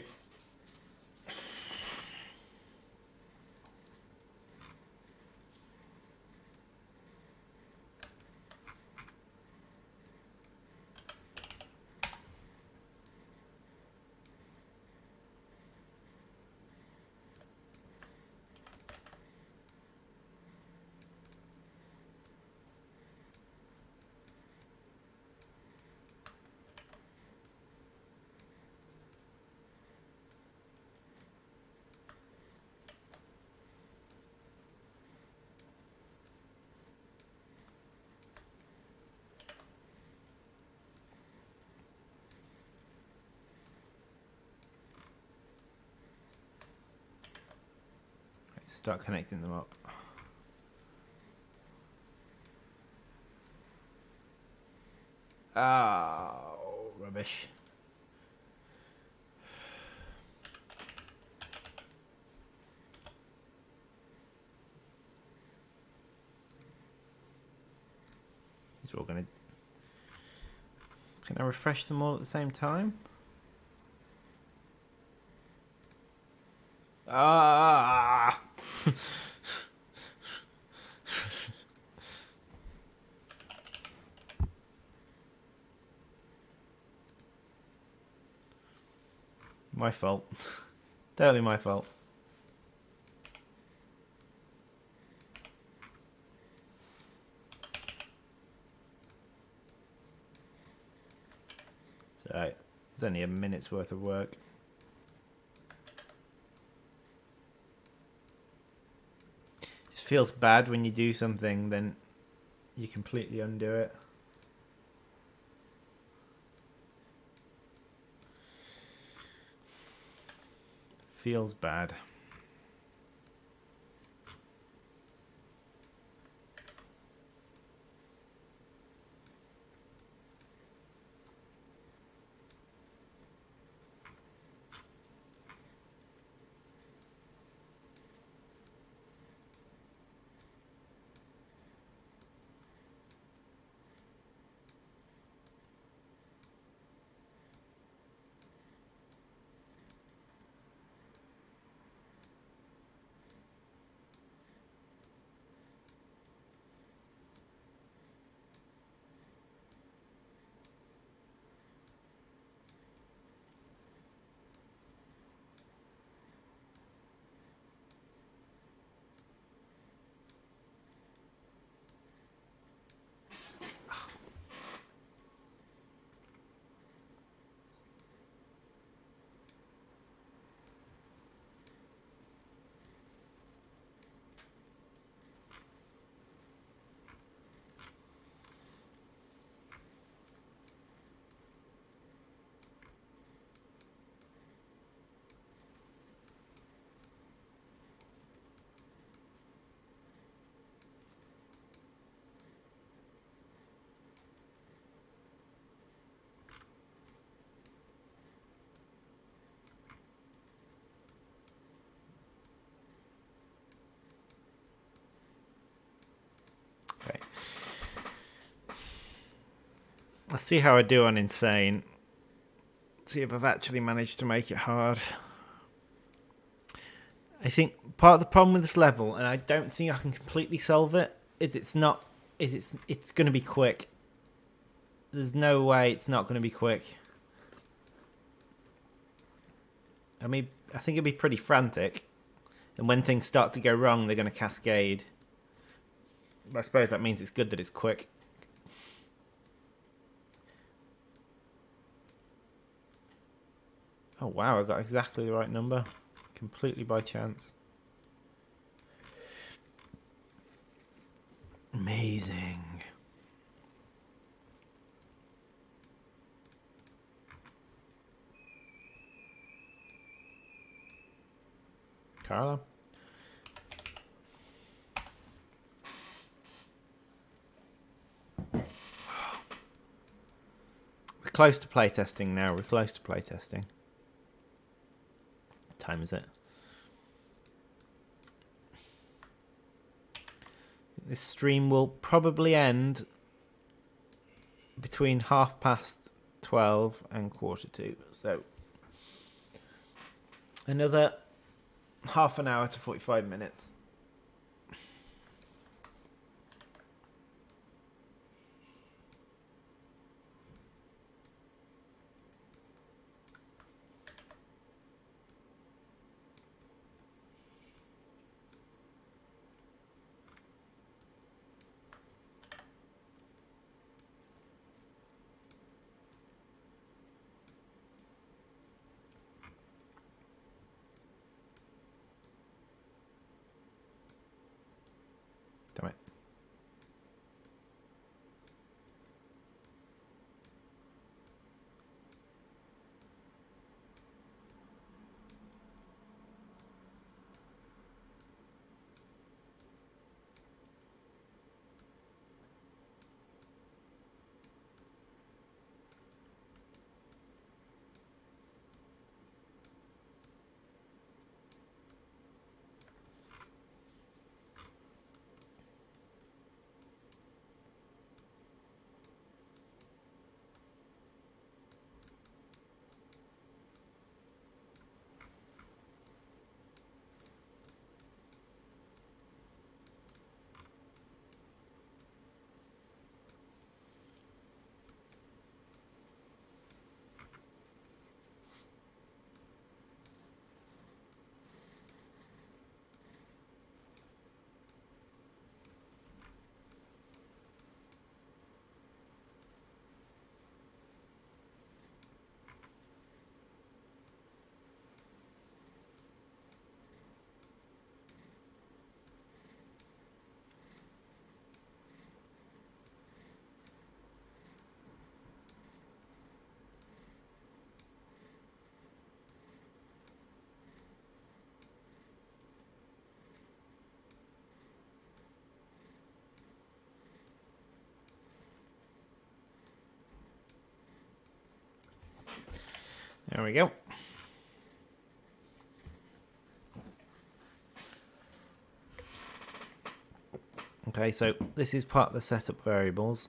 Start connecting them up. Oh, rubbish. These are all going to... Can I refresh them all at the same time? Ah! My fault. Totally my fault. It's alright. It's only a minute's worth of work. Just feels bad when you do something, then you completely undo it. Feels bad. Let's see how I do on Insane. See if I've actually managed to make it hard. I think part of the problem with this level, and I don't think I can completely solve it, is it's going to be quick. There's no way it's not going to be quick. I mean, I think it'd be pretty frantic. And when things start to go wrong, they're going to cascade. But I suppose that means it's good that it's quick. Oh wow, I got exactly the right number. Completely by chance. Amazing. Carlo? We're close to playtesting now. We're close to playtesting. What time is it? This stream will probably end between 12:30 and 1:45. So another half an hour to 45 minutes. Damn it. There we go. Okay, so this is part of the setup variables.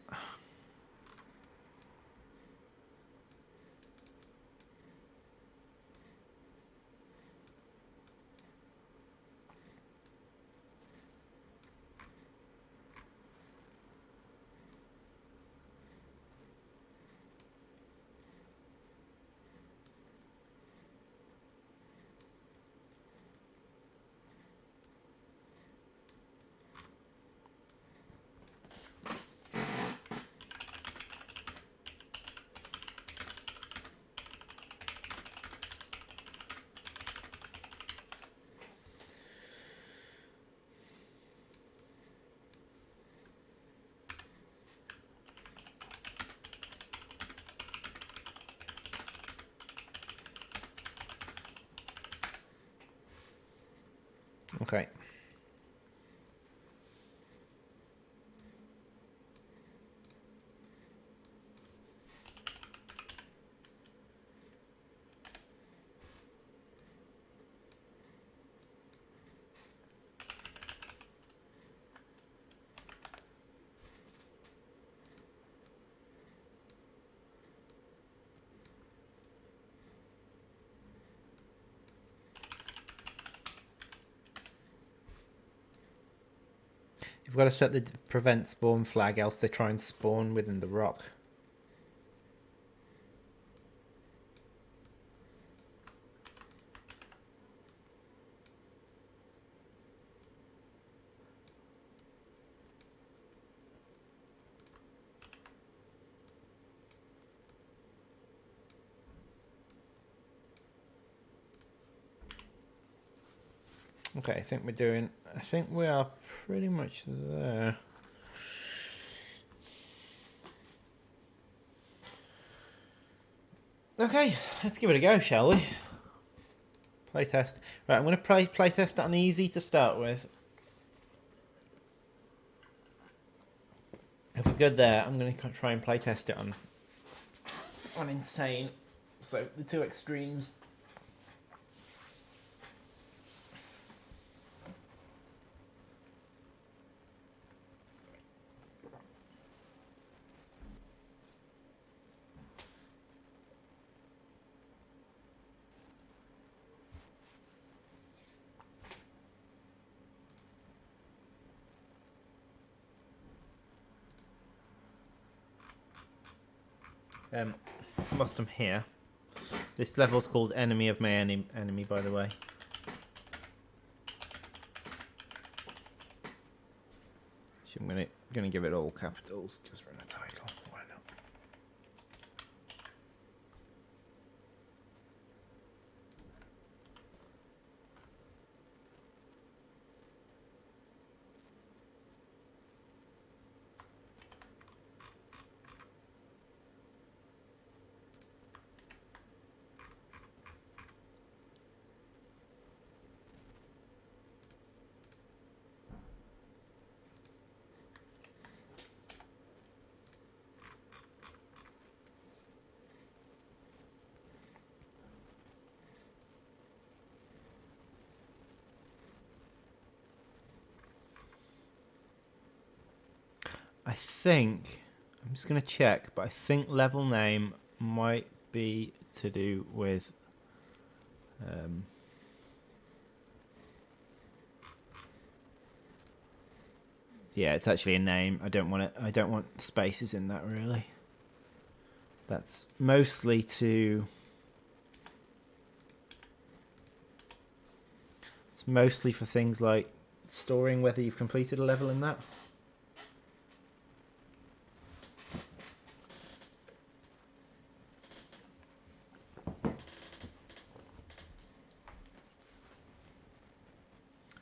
Okay. got to set the prevent spawn flag, else they try and spawn within the rock. Okay, I think we are pretty much there. Okay, let's give it a go, shall we? Playtest. Right, I'm going to playtest it on easy to start with. If we're good there, I'm going to try and playtest it on insane. So the two extremes. Whilst I'm here, this level's called Enemy of My Enemy, by the way. So I'm gonna give it all capitals because we're in a title. Why not? I think, I'm just going to check, but I think level name might be to do with yeah, it's actually a name. I don't want spaces in that, really. That's mostly it's mostly for things like storing whether you've completed a level in that.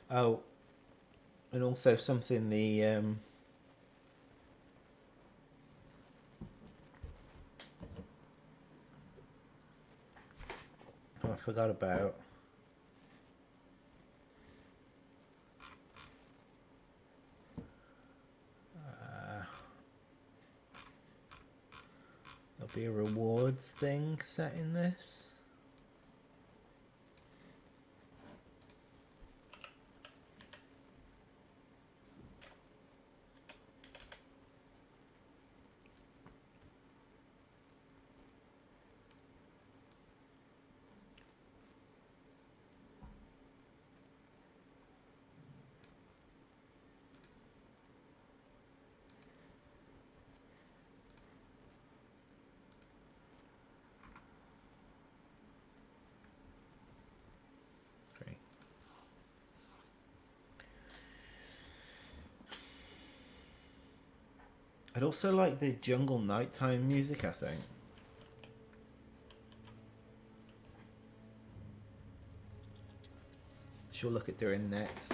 Oh, and also something I forgot about. There'll be a rewards thing set in this. I'd also like the jungle nighttime music, I think. She'll look at doing next.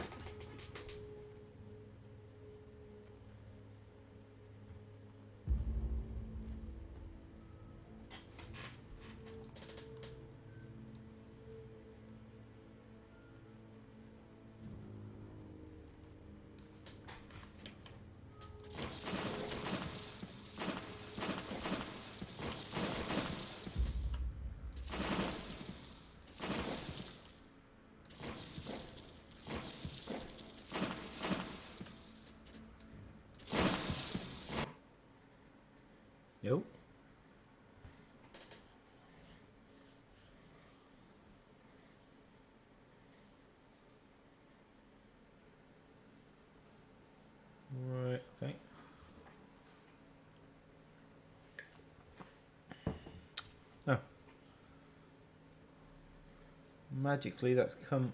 Magically, that's come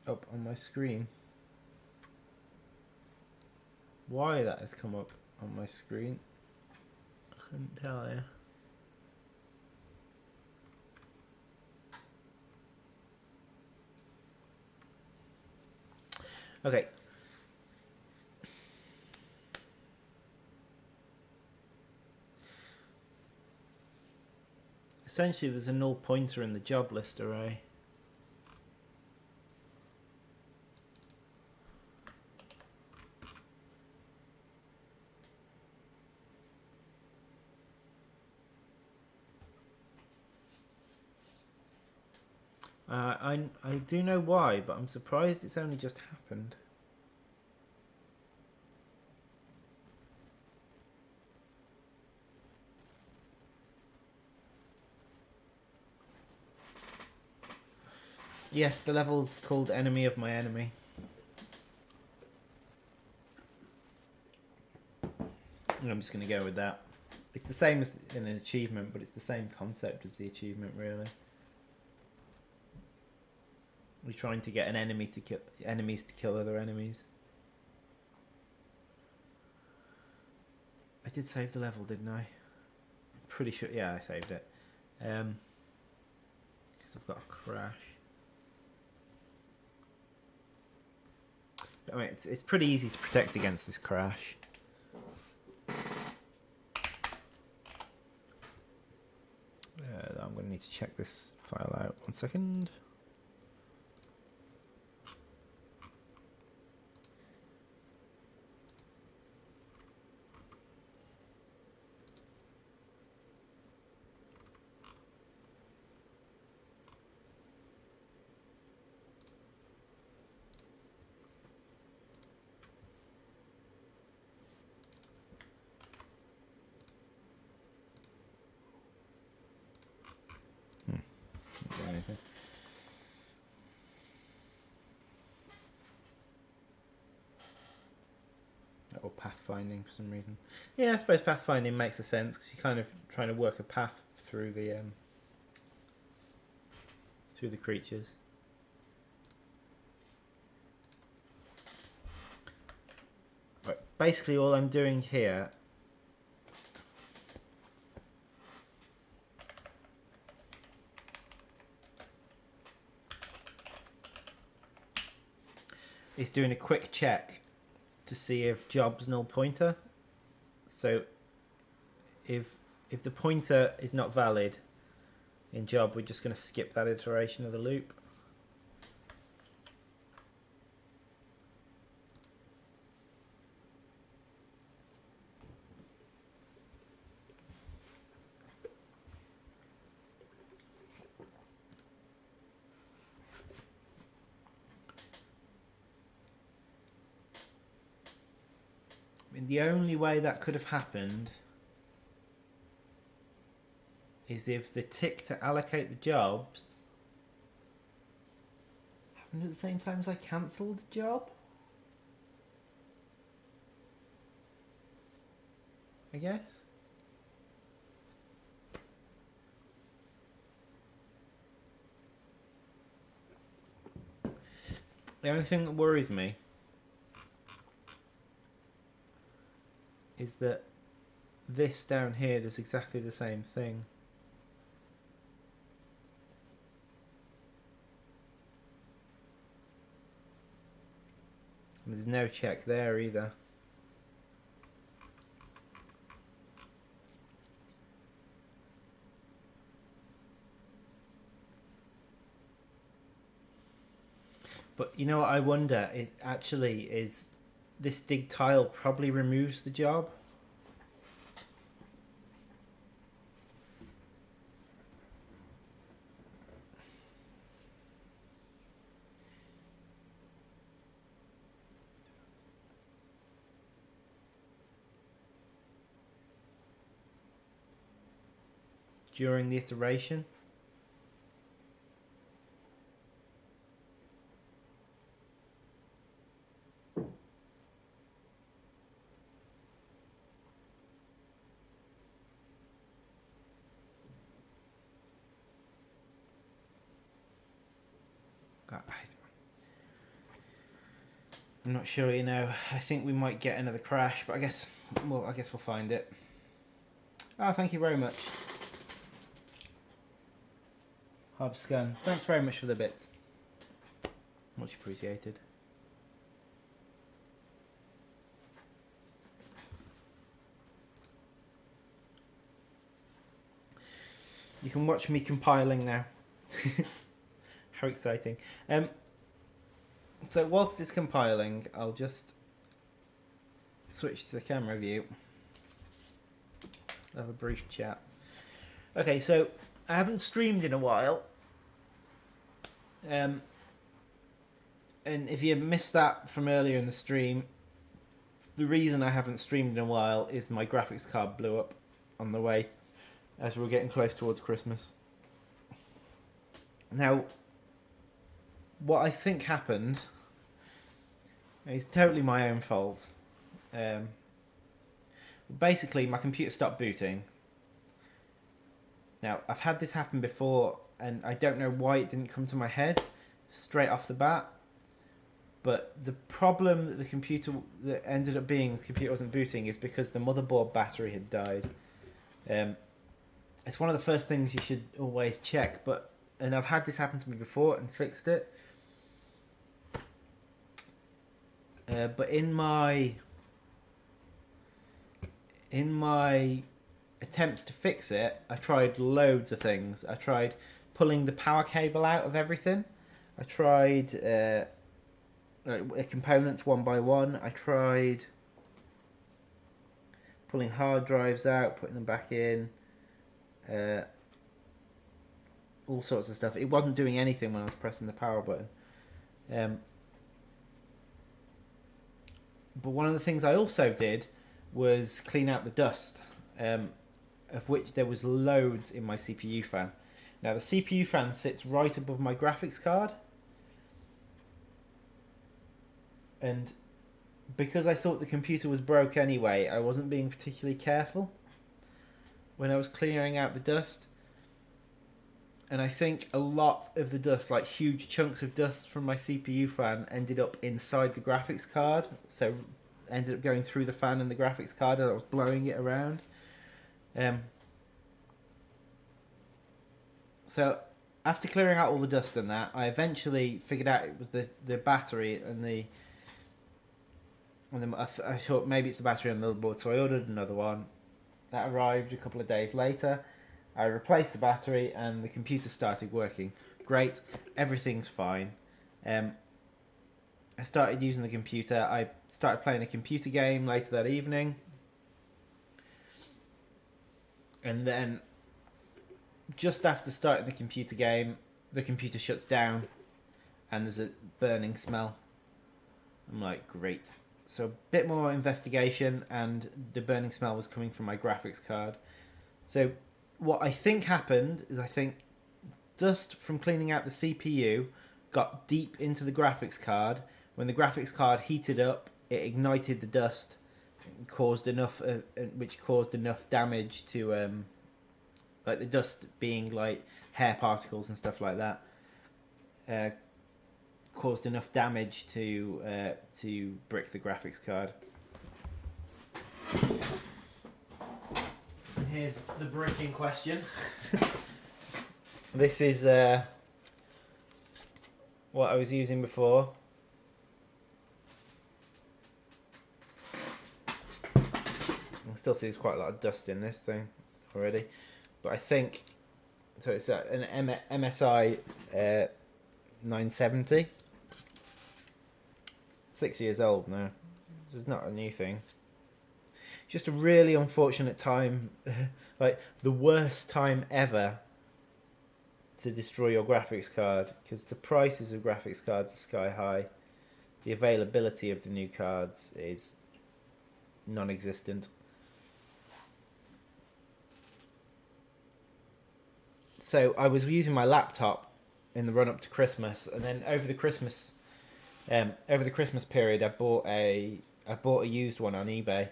up on my screen. Why that has come up on my screen, I couldn't tell you. Okay. Essentially, there's a null pointer in the job list array. I do know why, but I'm surprised it's only just happened. Yes, the level's called Enemy of My Enemy. And I'm just going to go with that. It's the same as in an achievement, but it's the same concept as the achievement, really. We're trying to get an enemy to kill enemies to kill other enemies. I did save the level, didn't I? I'm pretty sure. Yeah, I saved it. Because I've got a crash. I mean, it's pretty easy to protect against this crash. I'm going to need to check this file out. 1 second. Anything. Or pathfinding for some reason. Yeah, I suppose pathfinding makes a sense because you're kind of trying to work a path through the creatures. Right. Basically, all I'm doing here is doing a quick check to see if job's null pointer. So if the pointer is not valid in job, we're just going to skip that iteration of the loop. I mean, the only way that could have happened is if the tick to allocate the jobs happened at the same time as I cancelled the job. I guess. The only thing that worries me is that this down here does exactly the same thing. And there's no check there either. But you know what I wonder is this dig tile probably removes the job. During the iteration. I'm not sure, you know. I think we might get another crash, but I guess we'll find it. Oh, thank you very much. Hobscun. Thanks very much for the bits. Much appreciated. You can watch me compiling now. How exciting. So whilst it's compiling, I'll just switch to the camera view. Have a brief chat. Okay, so I haven't streamed in a while. And if you missed that from earlier in the stream, the reason I haven't streamed in a while is my graphics card blew up on the way as we were getting close towards Christmas. Now, what I think happened is totally my own fault. Basically, my computer stopped booting. Now, I've had this happen before, and I don't know why it didn't come to my head straight off the bat. But the problem that the computer wasn't booting is because the motherboard battery had died. It's one of the first things you should always check, and I've had this happen to me before and fixed it. But in my attempts to fix it, I tried loads of things. I tried pulling the power cable out of everything. I tried components one by one. I tried pulling hard drives out, putting them back in. All sorts of stuff. It wasn't doing anything when I was pressing the power button. But one of the things I also did was clean out the dust, of which there was loads in my CPU fan. Now the CPU fan sits right above my graphics card, and because I thought the computer was broke anyway, I wasn't being particularly careful when I was clearing out the dust. And I think a lot of the dust, like huge chunks of dust from my CPU fan, ended up inside the graphics card. So ended up going through the fan and the graphics card, and I was blowing it around. So after clearing out all the dust and that, I eventually figured out it was the battery and I thought maybe it's the battery on the motherboard, so I ordered another one. That arrived a couple of days later. I replaced the battery and the computer started working. Great, everything's fine. I started using the computer. I started playing a computer game later that evening. And then, just after starting the computer game, the computer shuts down and there's a burning smell. I'm like, great. So a bit more investigation, and the burning smell was coming from my graphics card. So what I think happened is I think dust from cleaning out the CPU got deep into the graphics card. When the graphics card heated up, it ignited the dust, which caused enough damage to, like the dust being like hair particles and stuff like that, caused enough damage to brick the graphics card. And here's the brick in question. This is what I was using before. I can still see there's quite a lot of dust in this thing already, but I think so. It's an MSI 970. 6 years old now. It's not a new thing. Just a really unfortunate time, like the worst time ever to destroy your graphics card, because the prices of graphics cards are sky high. The availability of the new cards is non-existent. So I was using my laptop in the run-up to Christmas, and then over the Christmas period, I bought a used one on eBay.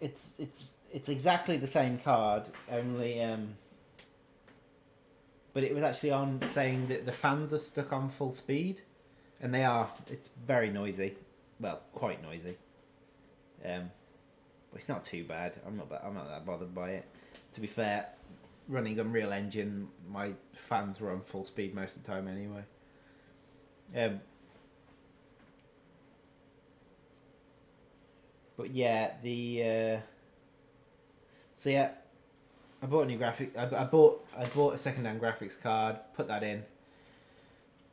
It's exactly the same card, only but it was actually on saying that the fans are stuck on full speed, and they are. It's very noisy, well, quite noisy. But it's not too bad. I'm not that bothered by it. To be fair, running Unreal Engine, my fans were on full speed most of the time anyway. But yeah, so yeah, I bought a new graphic. I bought a second-hand graphics card, put that in,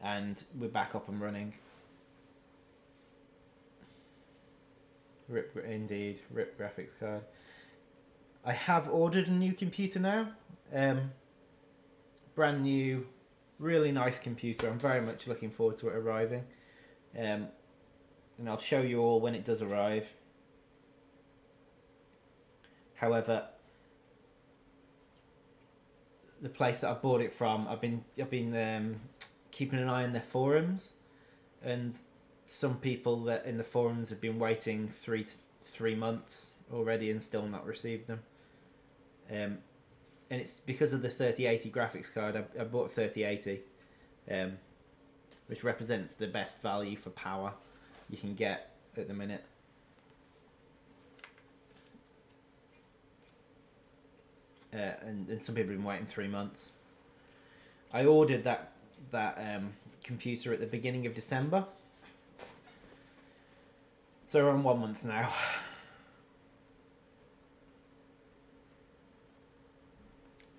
and we're back up and running. Rip graphics card. I have ordered a new computer now. Brand new, really nice computer. I'm very much looking forward to it arriving. And I'll show you all when it does arrive. However, the place that I bought it from, I've been keeping an eye on their forums, and some people that in the forums have been waiting 3 months already and still not received them. And it's because of the 3080 graphics card. I bought 3080, which represents the best value for power you can get at the minute. And some people have been waiting 3 months. I ordered that computer at the beginning of December, so we're on 1 month now.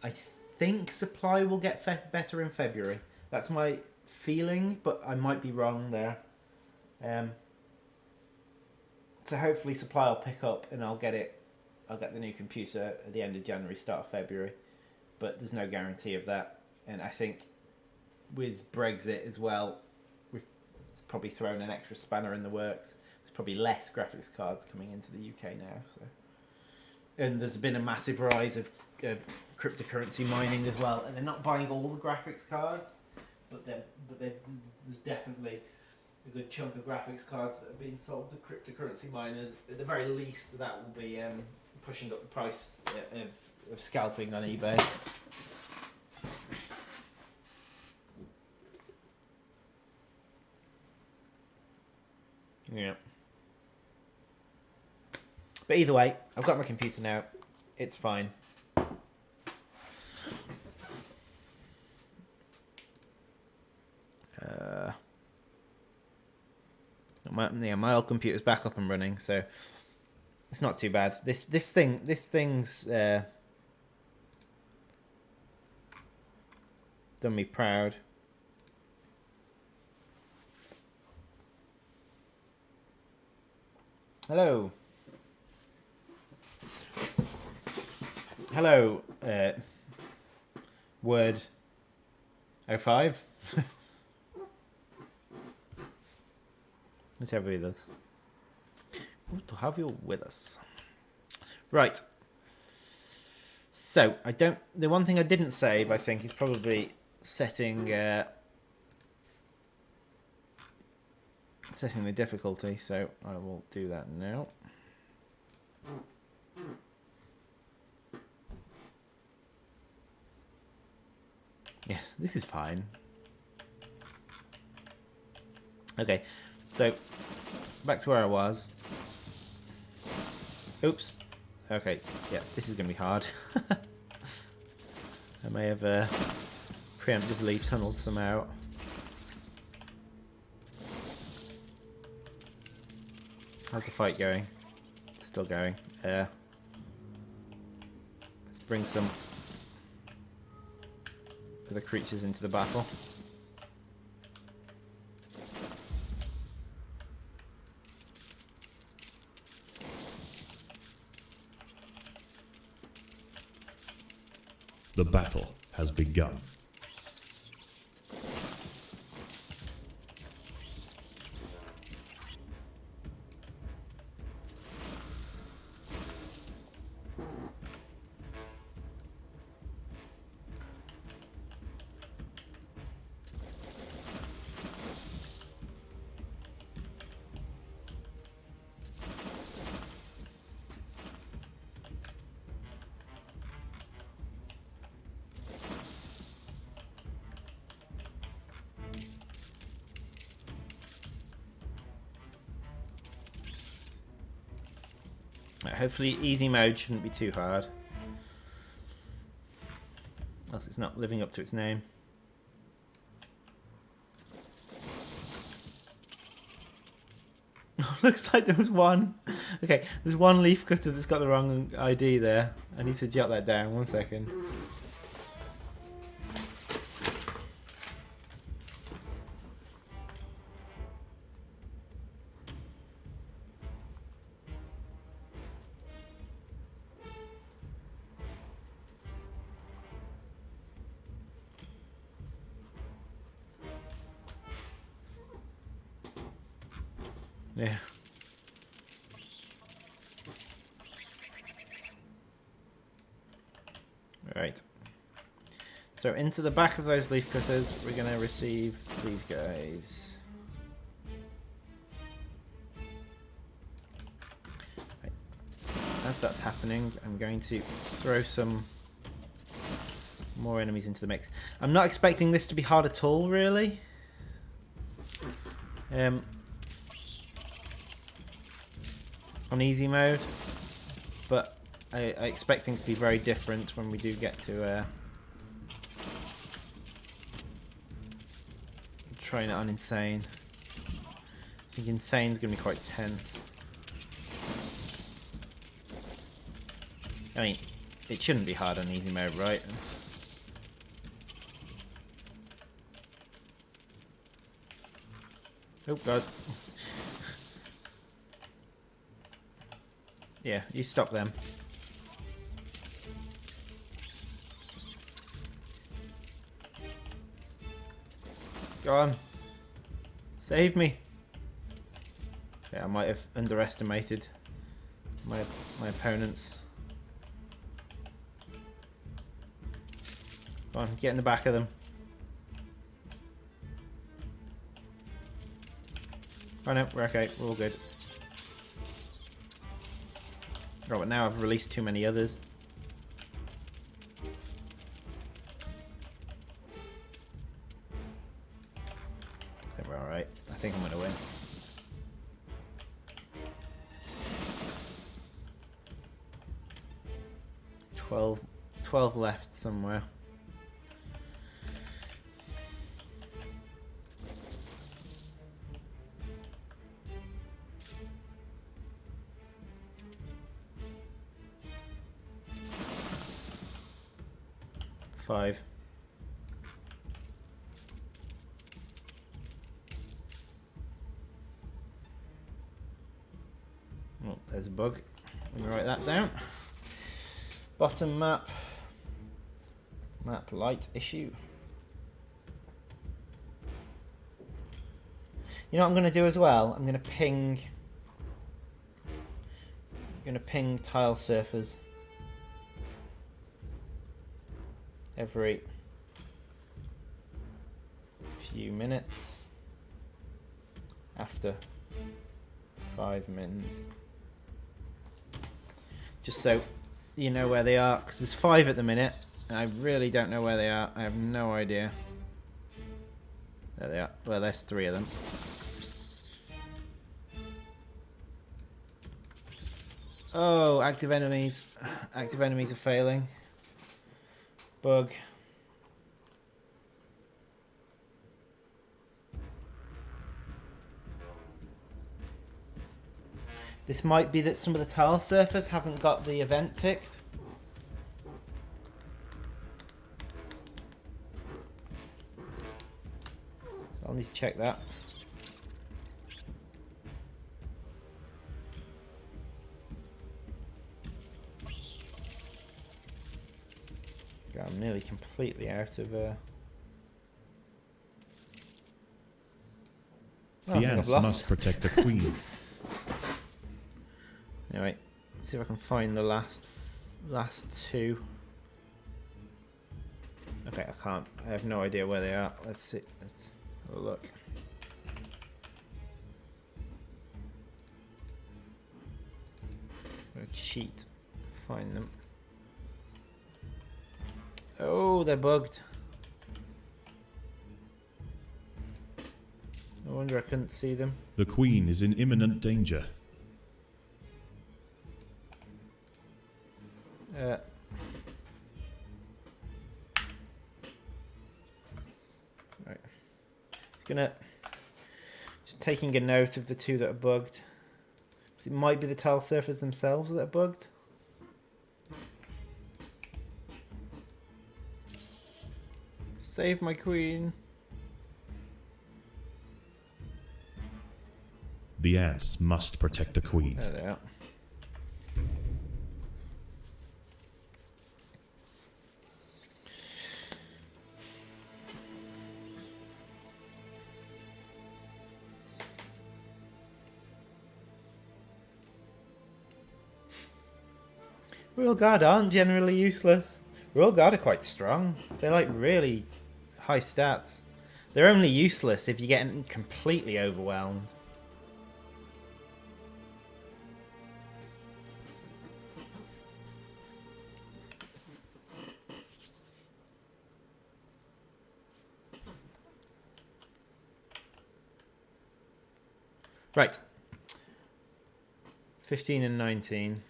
I think supply will get better in February. That's my feeling, but I might be wrong there. So hopefully supply will pick up and I'll get the new computer at the end of January, start of February. But there's no guarantee of that. And I think with Brexit as well, it's probably thrown an extra spanner in the works. There's probably less graphics cards coming into the UK now. So, and there's been a massive rise of cryptocurrency mining as well. And they're not buying all the graphics cards, but there's definitely a good chunk of graphics cards that are being sold to cryptocurrency miners. At the very least, that will be pushing up the price of scalping on eBay. Yeah. But either way, I've got my computer now. It's fine. My old computer's back up and running, so it's not too bad. This thing's done me proud. Hello. Hello, Word 05. Let's have you with us. Good to have you with us. Right. So, the one thing I didn't save, I think, is probably setting the difficulty, so I will do that now. Yes, this is fine. Okay, so back to where I was. Oops. Okay, yeah, this is going to be hard. I may have preemptively tunneled some out. How's the fight going? Still going. Let's bring some other creatures into the battle. The battle has begun. Right, hopefully easy mode shouldn't be too hard. Else it's not living up to its name. Looks like there was one. Okay, there's one leaf cutter that's got the wrong ID there. I need to jot that down. 1 second. Yeah. Right. So into the back of those leaf cutters, we're going to receive these guys. Right. As that's happening, I'm going to throw some more enemies into the mix. I'm not expecting this to be hard at all, really. On easy mode, but I expect things to be very different when we do get to trying it on insane. I think insane's gonna be quite tense. I mean, it shouldn't be hard on easy mode, right? Oh god. Yeah, you stop them. Go on. Save me. Yeah, I might have underestimated my opponents. Come on, get in the back of them. Oh no, we're okay, we're all good. Oh, but now I've released too many others. I think we're alright. I think I'm gonna win. Twelve left somewhere. Five. Oh, there's a bug. Let me write that down. Bottom map. Map light issue. You know what I'm going to do as well? I'm going to ping tile surfers every few minutes after 5 mins. Just so you know where they are, because there's 5 at the minute, and I really don't know where they are. I have no idea. There they are. Well, there's 3 of them. Oh, active enemies. Active enemies are failing. Bug. This might be that some of the tile surfers haven't got the event ticked. So I'll need to check that. God, I'm nearly completely out of The ants must protect the queen. Anyway, let's see if I can find the last 2. Okay, I can't. I have no idea where they are. Let's see. Let's have a look. I'm gonna cheat. Find them. Oh, they're bugged. No wonder I couldn't see them. The queen is in imminent danger. Just taking a note of the two that are bugged. It might be the tile surfers themselves that are bugged. Save my queen. The ants must protect the queen. There they are. Royal Guard aren't generally useless. Royal Guard are quite strong. They're like really high stats. They're only useless if you get completely overwhelmed. Right. 15 and 19.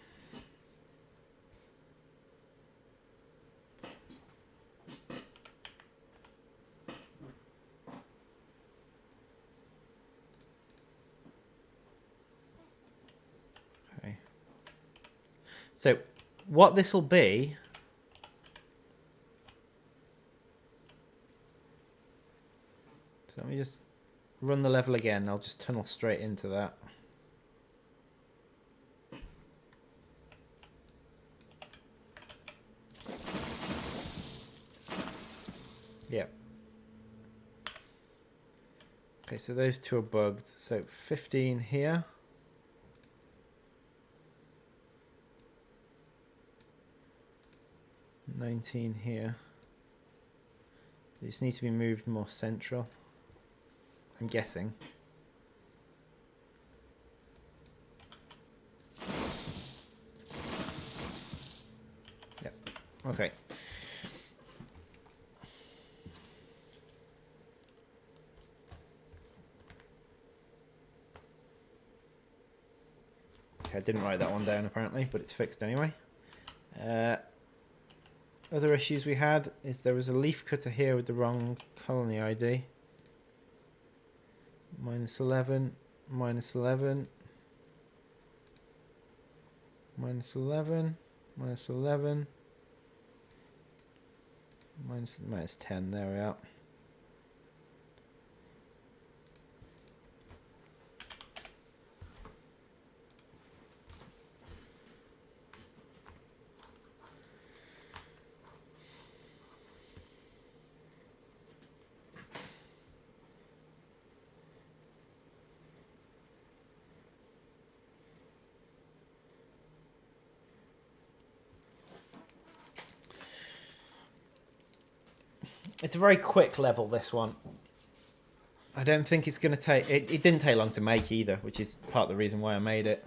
Okay. So what this will be... So let me just run the level again. I'll just tunnel straight into that. Yeah. Okay, so those two are bugged. So 15 here. $19 here. They just need to be moved more central, I'm guessing. Yep. Okay. Okay, I didn't write that one down apparently, but it's fixed anyway. Other issues we had is there was a leaf cutter here with the wrong colony ID. -11, -11, -11, -11, -10, there we are. It's a very quick level, this one. I don't think it's going to take... It didn't take long to make either, which is part of the reason why I made it.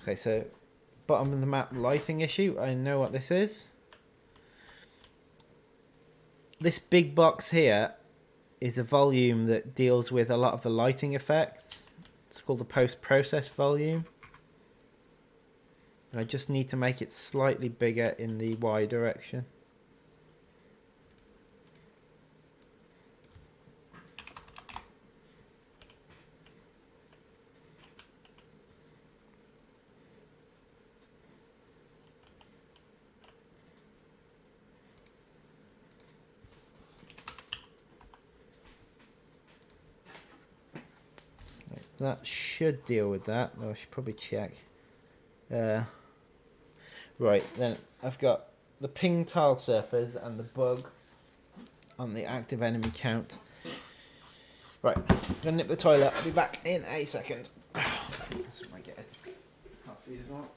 Okay, so bottom of the map lighting issue. I know what this is. This big box here is a volume that deals with a lot of the lighting effects. It's called the post-process volume. And I just need to make it slightly bigger in the Y direction. That should deal with that, though I should probably check. Right, then I've got the ping tile surfers and the bug on the active enemy count. Right, I'm gonna nip the toilet. I'll be back in a second. So I get a coffee as well.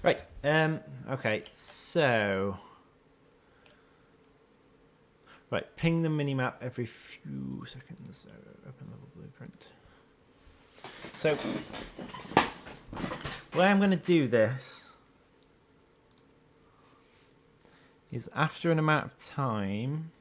Right. Okay. So. Right. Ping the minimap every few seconds. So open level blueprint. So. The way I'm going to do this is after an amount of time.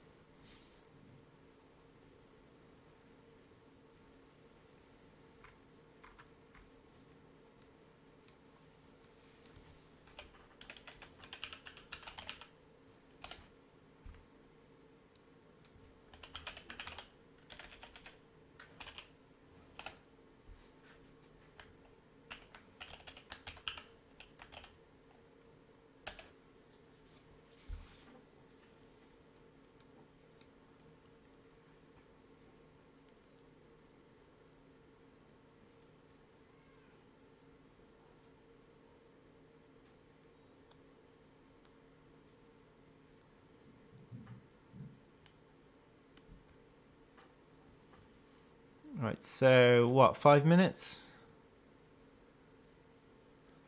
Right. So what? 5 minutes?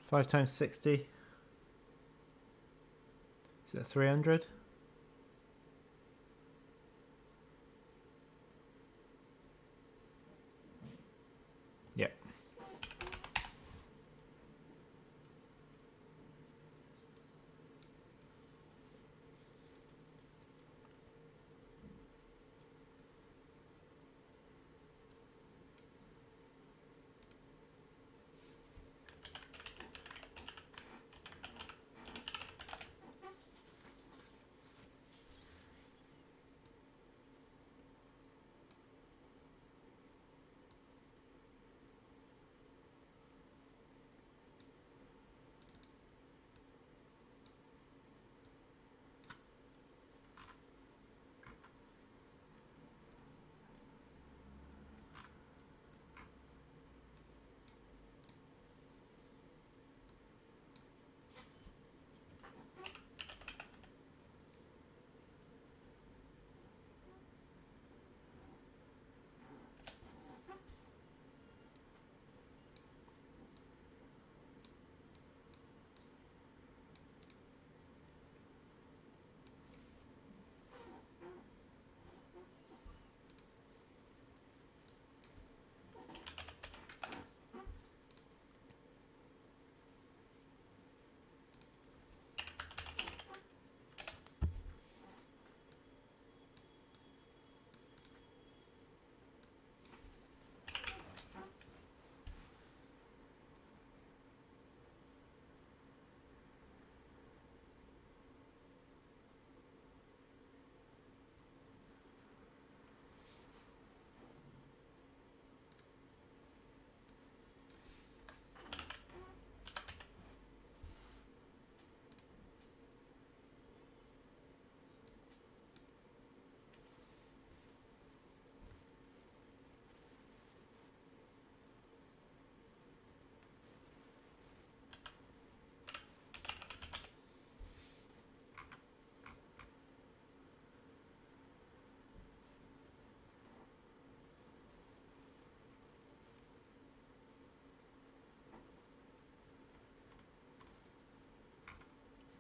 5 times 60. Is it 300? Yep.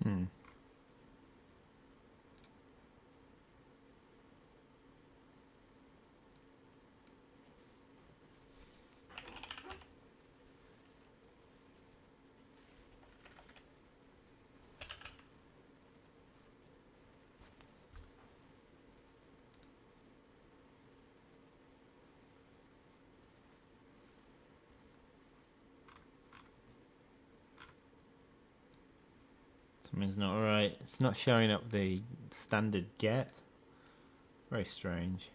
Hmm. Something's not right. It's not showing up the standard get. Very strange.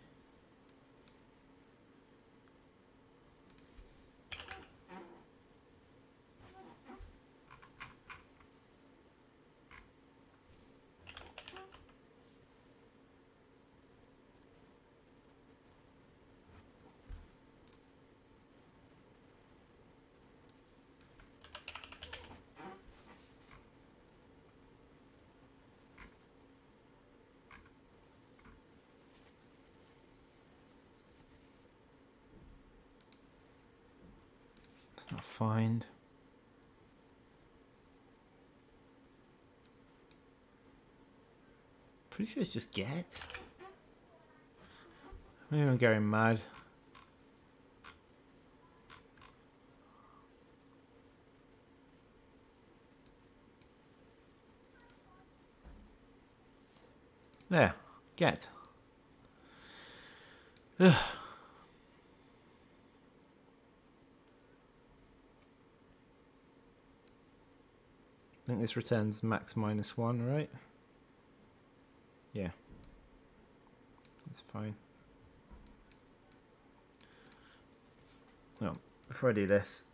It's not find. Pretty sure it's just get. Maybe I'm going mad. There, get. Ugh. I think this returns max -1, right? Yeah. That's fine. Well, before I do this,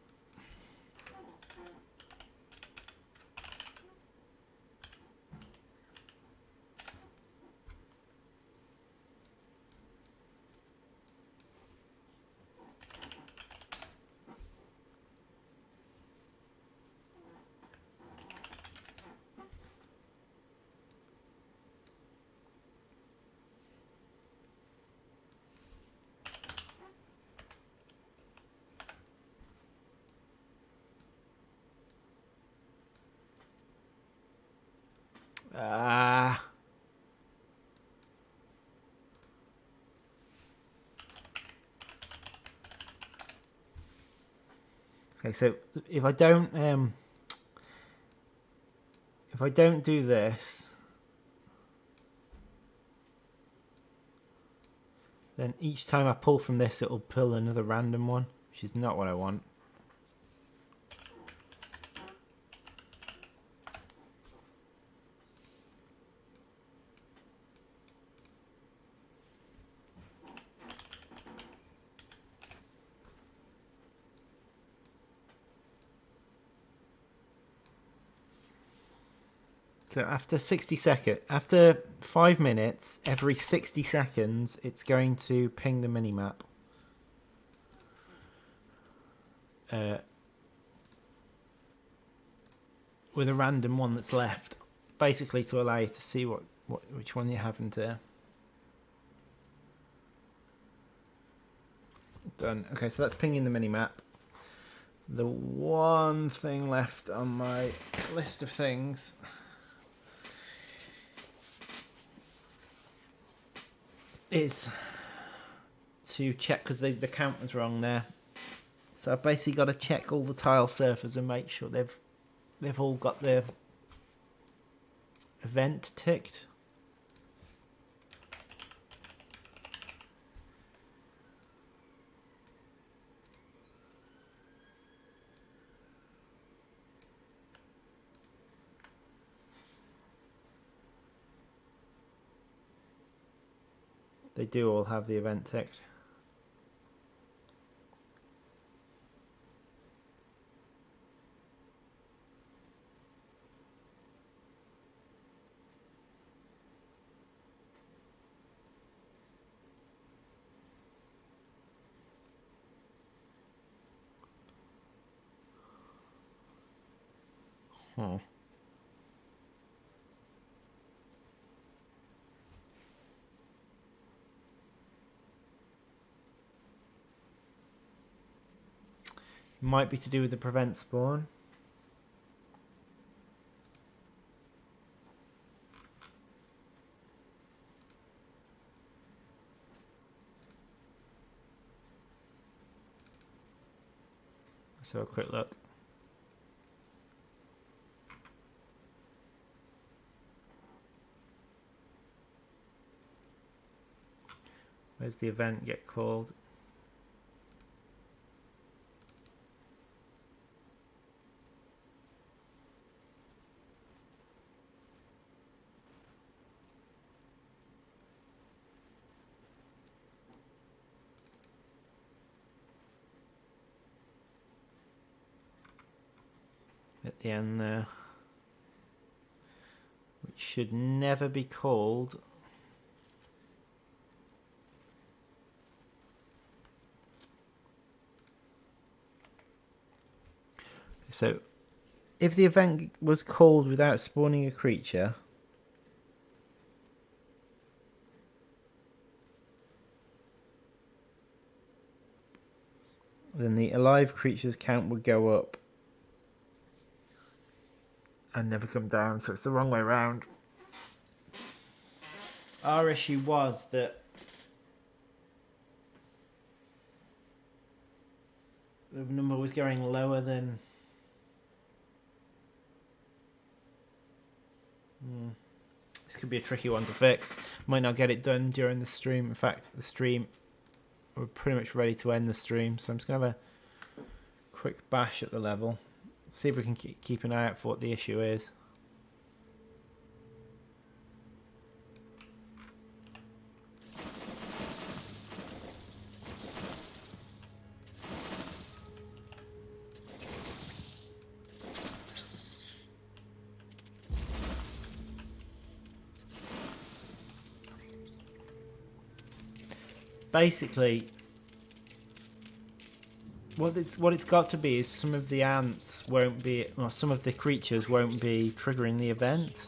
okay, so if I don't do this, then each time I pull from this, it'll pull another random one, which is not what I want. So after 5 minutes, every 60 seconds, it's going to ping the minimap. With a random one that's left, basically to allow you to see which one you haven't done. Okay, so that's pinging the minimap. The one thing left on my list of things is to check, because the count was wrong there. So I've basically got to check all the tile surfers and make sure they've all got their event ticked. They do all have the event ticked. Might be to do with the prevent spawn. Let's have a quick look. Where's the event get called? At the end there, which should never be called. So if the event was called without spawning a creature, then the alive creatures count would go up and never come down, so it's the wrong way around. Our issue was that the number was going lower than... This could be a tricky one to fix. Might not get it done during the stream. In fact, the stream... We're pretty much ready to end the stream, so I'm just going to have a quick bash at the level. See if we can keep an eye out for what the issue is. Basically, what it's got to be is some of the ants won't be, or some of the creatures won't be triggering the event.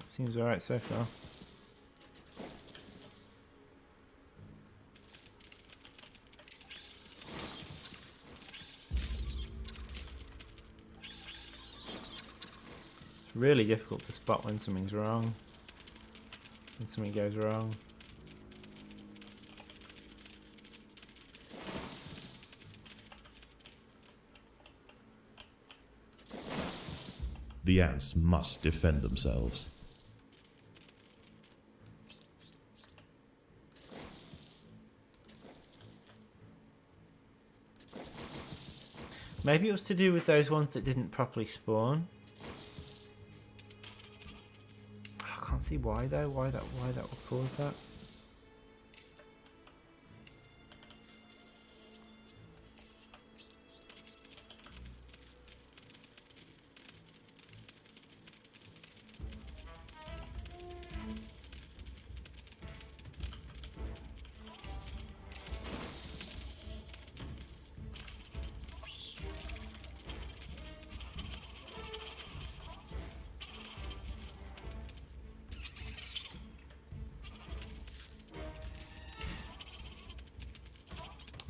Seems alright so far. Really difficult to spot when something's wrong, when something goes wrong. The ants must defend themselves. Maybe it was to do with those ones that didn't properly spawn. I can't see why though. Why that would cause that.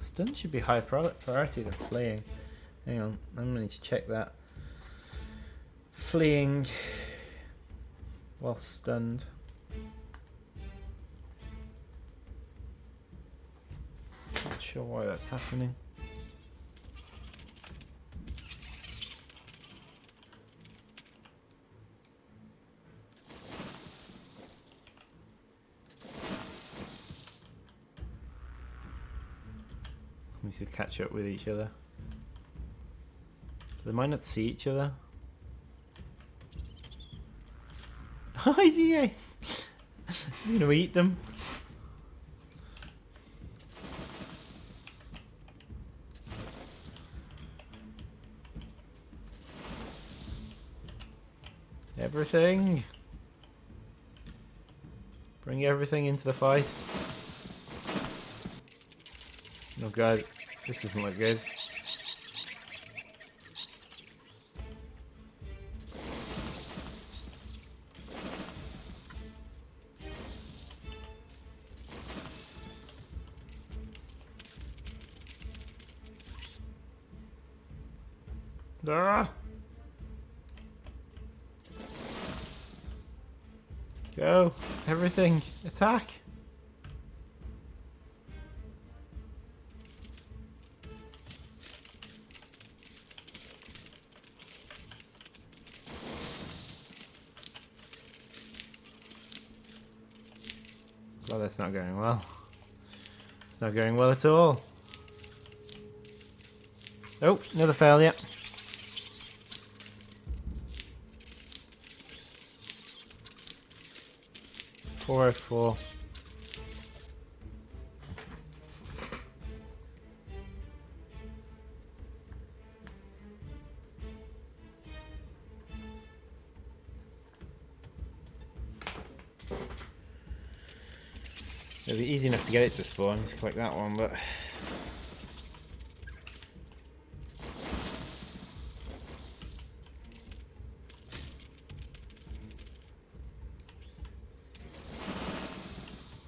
Stun should be high priority than fleeing. Hang on, I'm gonna need to check that. Fleeing while stunned. Not sure why that's happening. We need to catch up with each other. They might not see each other. Oh yeah, he's gonna eat them. Everything. Bring everything into the fight. Oh god, this doesn't look good. Ah! Go! Everything! Attack! Well, that's not going well. It's not going well at all. Oh, another failure. .404. It'll be easy enough to get it to spawn, just click that one, but...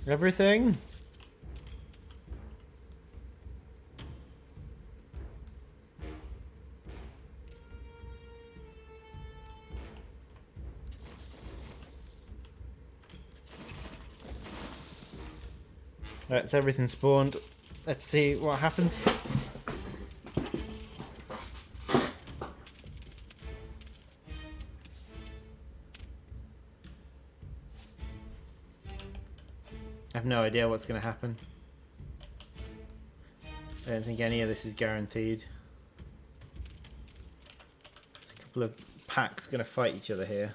Everything? Right, so everything spawned. Let's see what happens. I have no idea what's going to happen. I don't think any of this is guaranteed. A couple of packs going to fight each other here.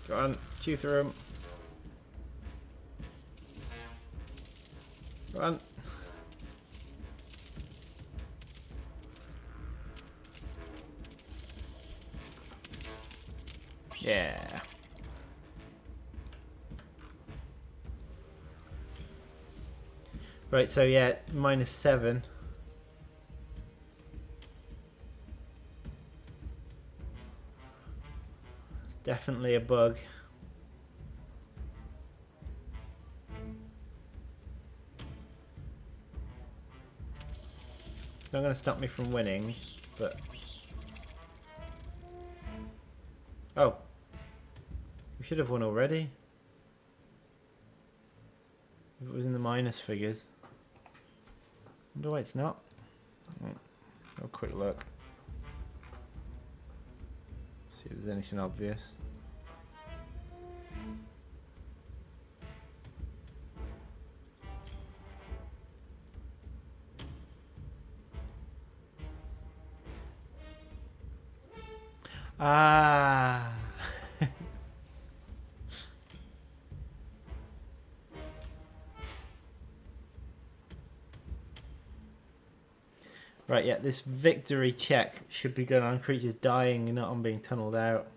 Go on, chew through them. Go on. Yeah. Right, so yeah, -7. It's definitely a bug. It's not going to stop me from winning, but... Oh. We should have won already. If it was in the minus figures. I wonder why it's not. A quick look. See if there's anything obvious. Ah. Right, yeah, this victory check should be done on creatures dying and not on being tunneled out.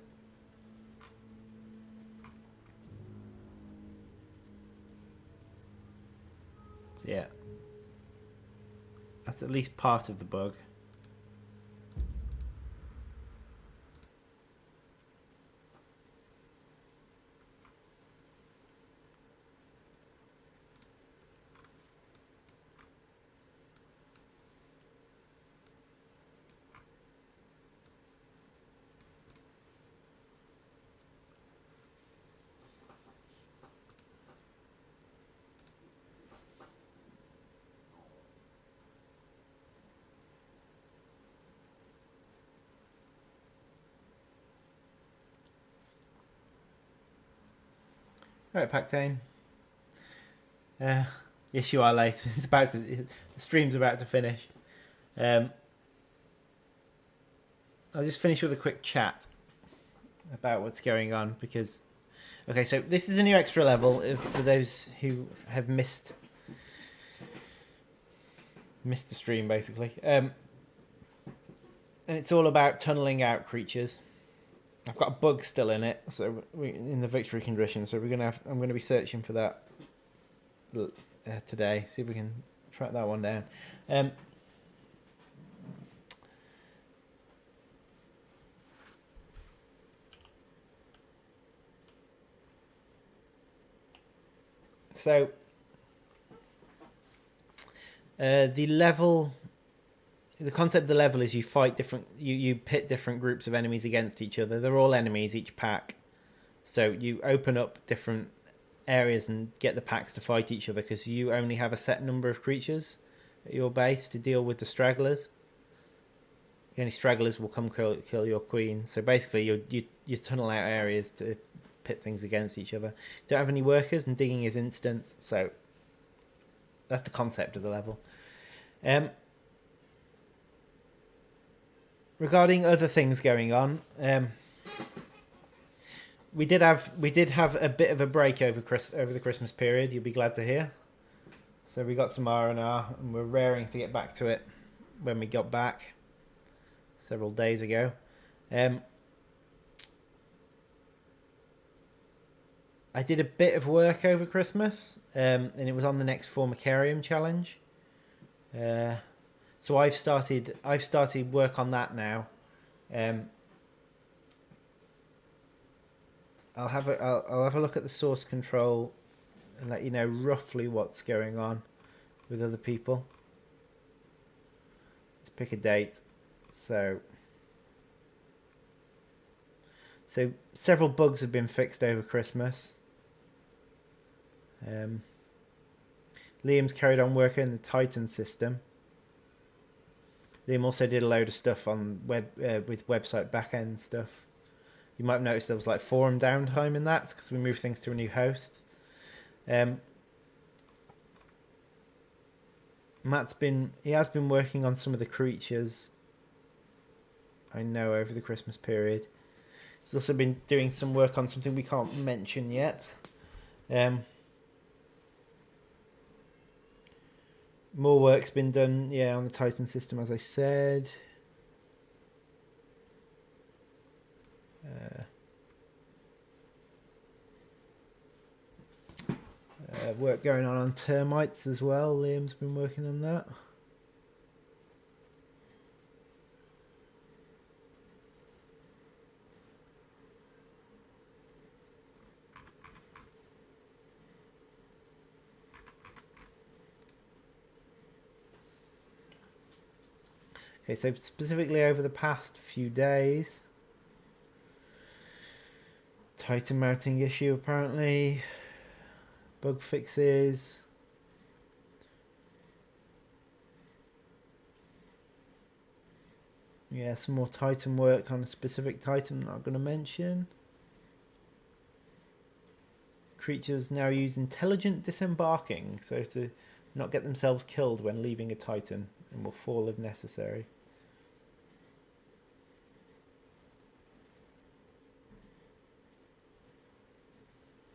So yeah. That's at least part of the bug. Right, Pactane. Yes, you are late. It's about to. The stream's about to finish. I'll just finish with a quick chat about what's going on because, okay, so this is a new extra level for those who have missed the stream, basically. And it's all about tunneling out creatures. I've got a bug still in it, so in the victory condition. So I'm going to be searching for that today. See if we can track that one down. So the concept of the level is you fight different. You pit different groups of enemies against each other. They're all enemies, each pack. So you open up different areas and get the packs to fight each other because you only have a set number of creatures at your base to deal with the stragglers. The only stragglers will come kill your queen. So basically, you tunnel out areas to pit things against each other. Don't have any workers, and digging is instant. So that's the concept of the level. Regarding other things going on, we did have a bit of a break over the Christmas period. You'll be glad to hear. So we got some R&R, and we're raring to get back to it when we got back several days ago. I did a bit of work over Christmas, and it was on the next Formicarium challenge. So I've started work on that now. I'll have a look at the source control and let you know roughly what's going on with other people. Let's pick a date. So So several bugs have been fixed over Christmas. Liam's carried on working in the Titan system. Liam also did a load of stuff on with website backend stuff. You might have noticed there was like forum downtime in that because we moved things to a new host. He has been working on some of the creatures, I know, over the Christmas period. He's also been doing some work on something we can't mention yet. More work's been done, on the Titan system, as I said. Work going on termites as well. Liam's been working on that. Okay, so specifically over the past few days, Titan mounting issue apparently, bug fixes. Yeah, some more Titan work on a specific Titan I'm not going to mention. Creatures now use intelligent disembarking, so to not get themselves killed when leaving a Titan, and will fall if necessary.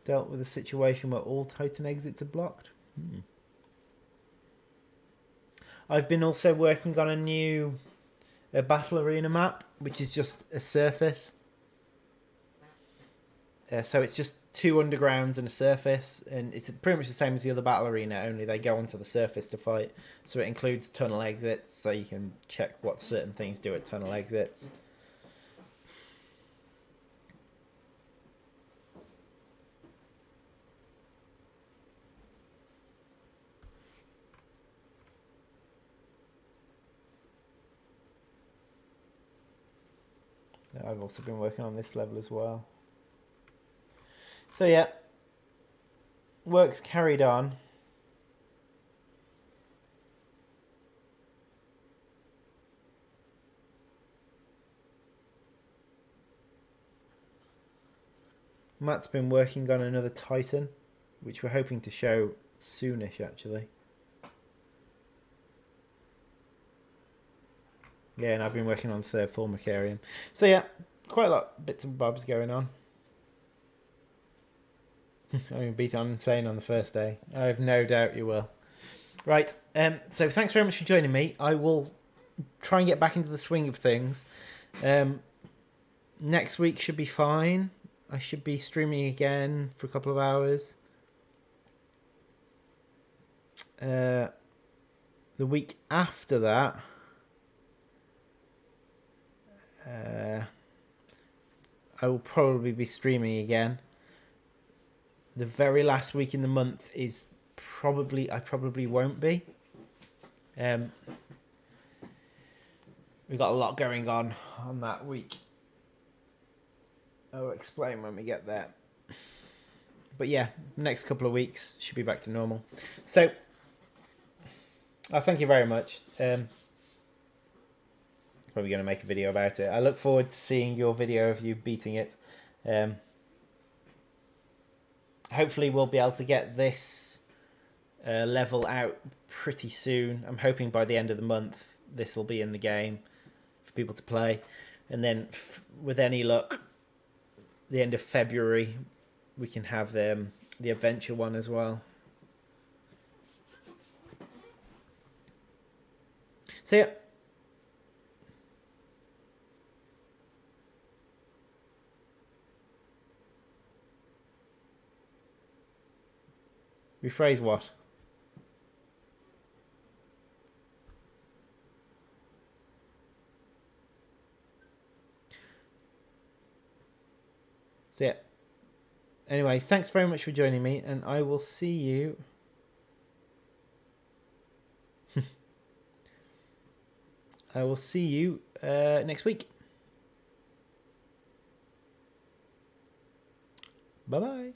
Dealt with a situation where all Titan exits are blocked. I've been also working on a new battle arena map, which is just a surface. So it's just 2 undergrounds and a surface, and it's pretty much the same as the other battle arena, only they go onto the surface to fight. So it includes tunnel exits, so you can check what certain things do at tunnel exits. I've also been working on this level as well. So yeah, work's carried on. Matt's been working on another Titan, which we're hoping to show soonish, actually. Yeah, and I've been working on the third Formicarium. So yeah, quite a lot of bits and bobs going on. I mean, beat on insane on the first day. I have no doubt you will. Right, so thanks very much for joining me. I will try and get back into the swing of things. Next week should be fine. I should be streaming again for a couple of hours. The week after that, I will probably be streaming again. The very last week in the month is I probably won't be. We've got a lot going on that week. I'll explain when we get there. But yeah, next couple of weeks should be back to normal. So, thank you very much. Probably going to make a video about it. I look forward to seeing your video of you beating it. Hopefully we'll be able to get this level out pretty soon. I'm hoping by the end of the month this will be in the game for people to play. And then with any luck, the end of February, we can have the adventure one as well. So yeah. Rephrase what? So yeah. Anyway, thanks very much for joining me, and I will see you. I will see you next week. Bye bye.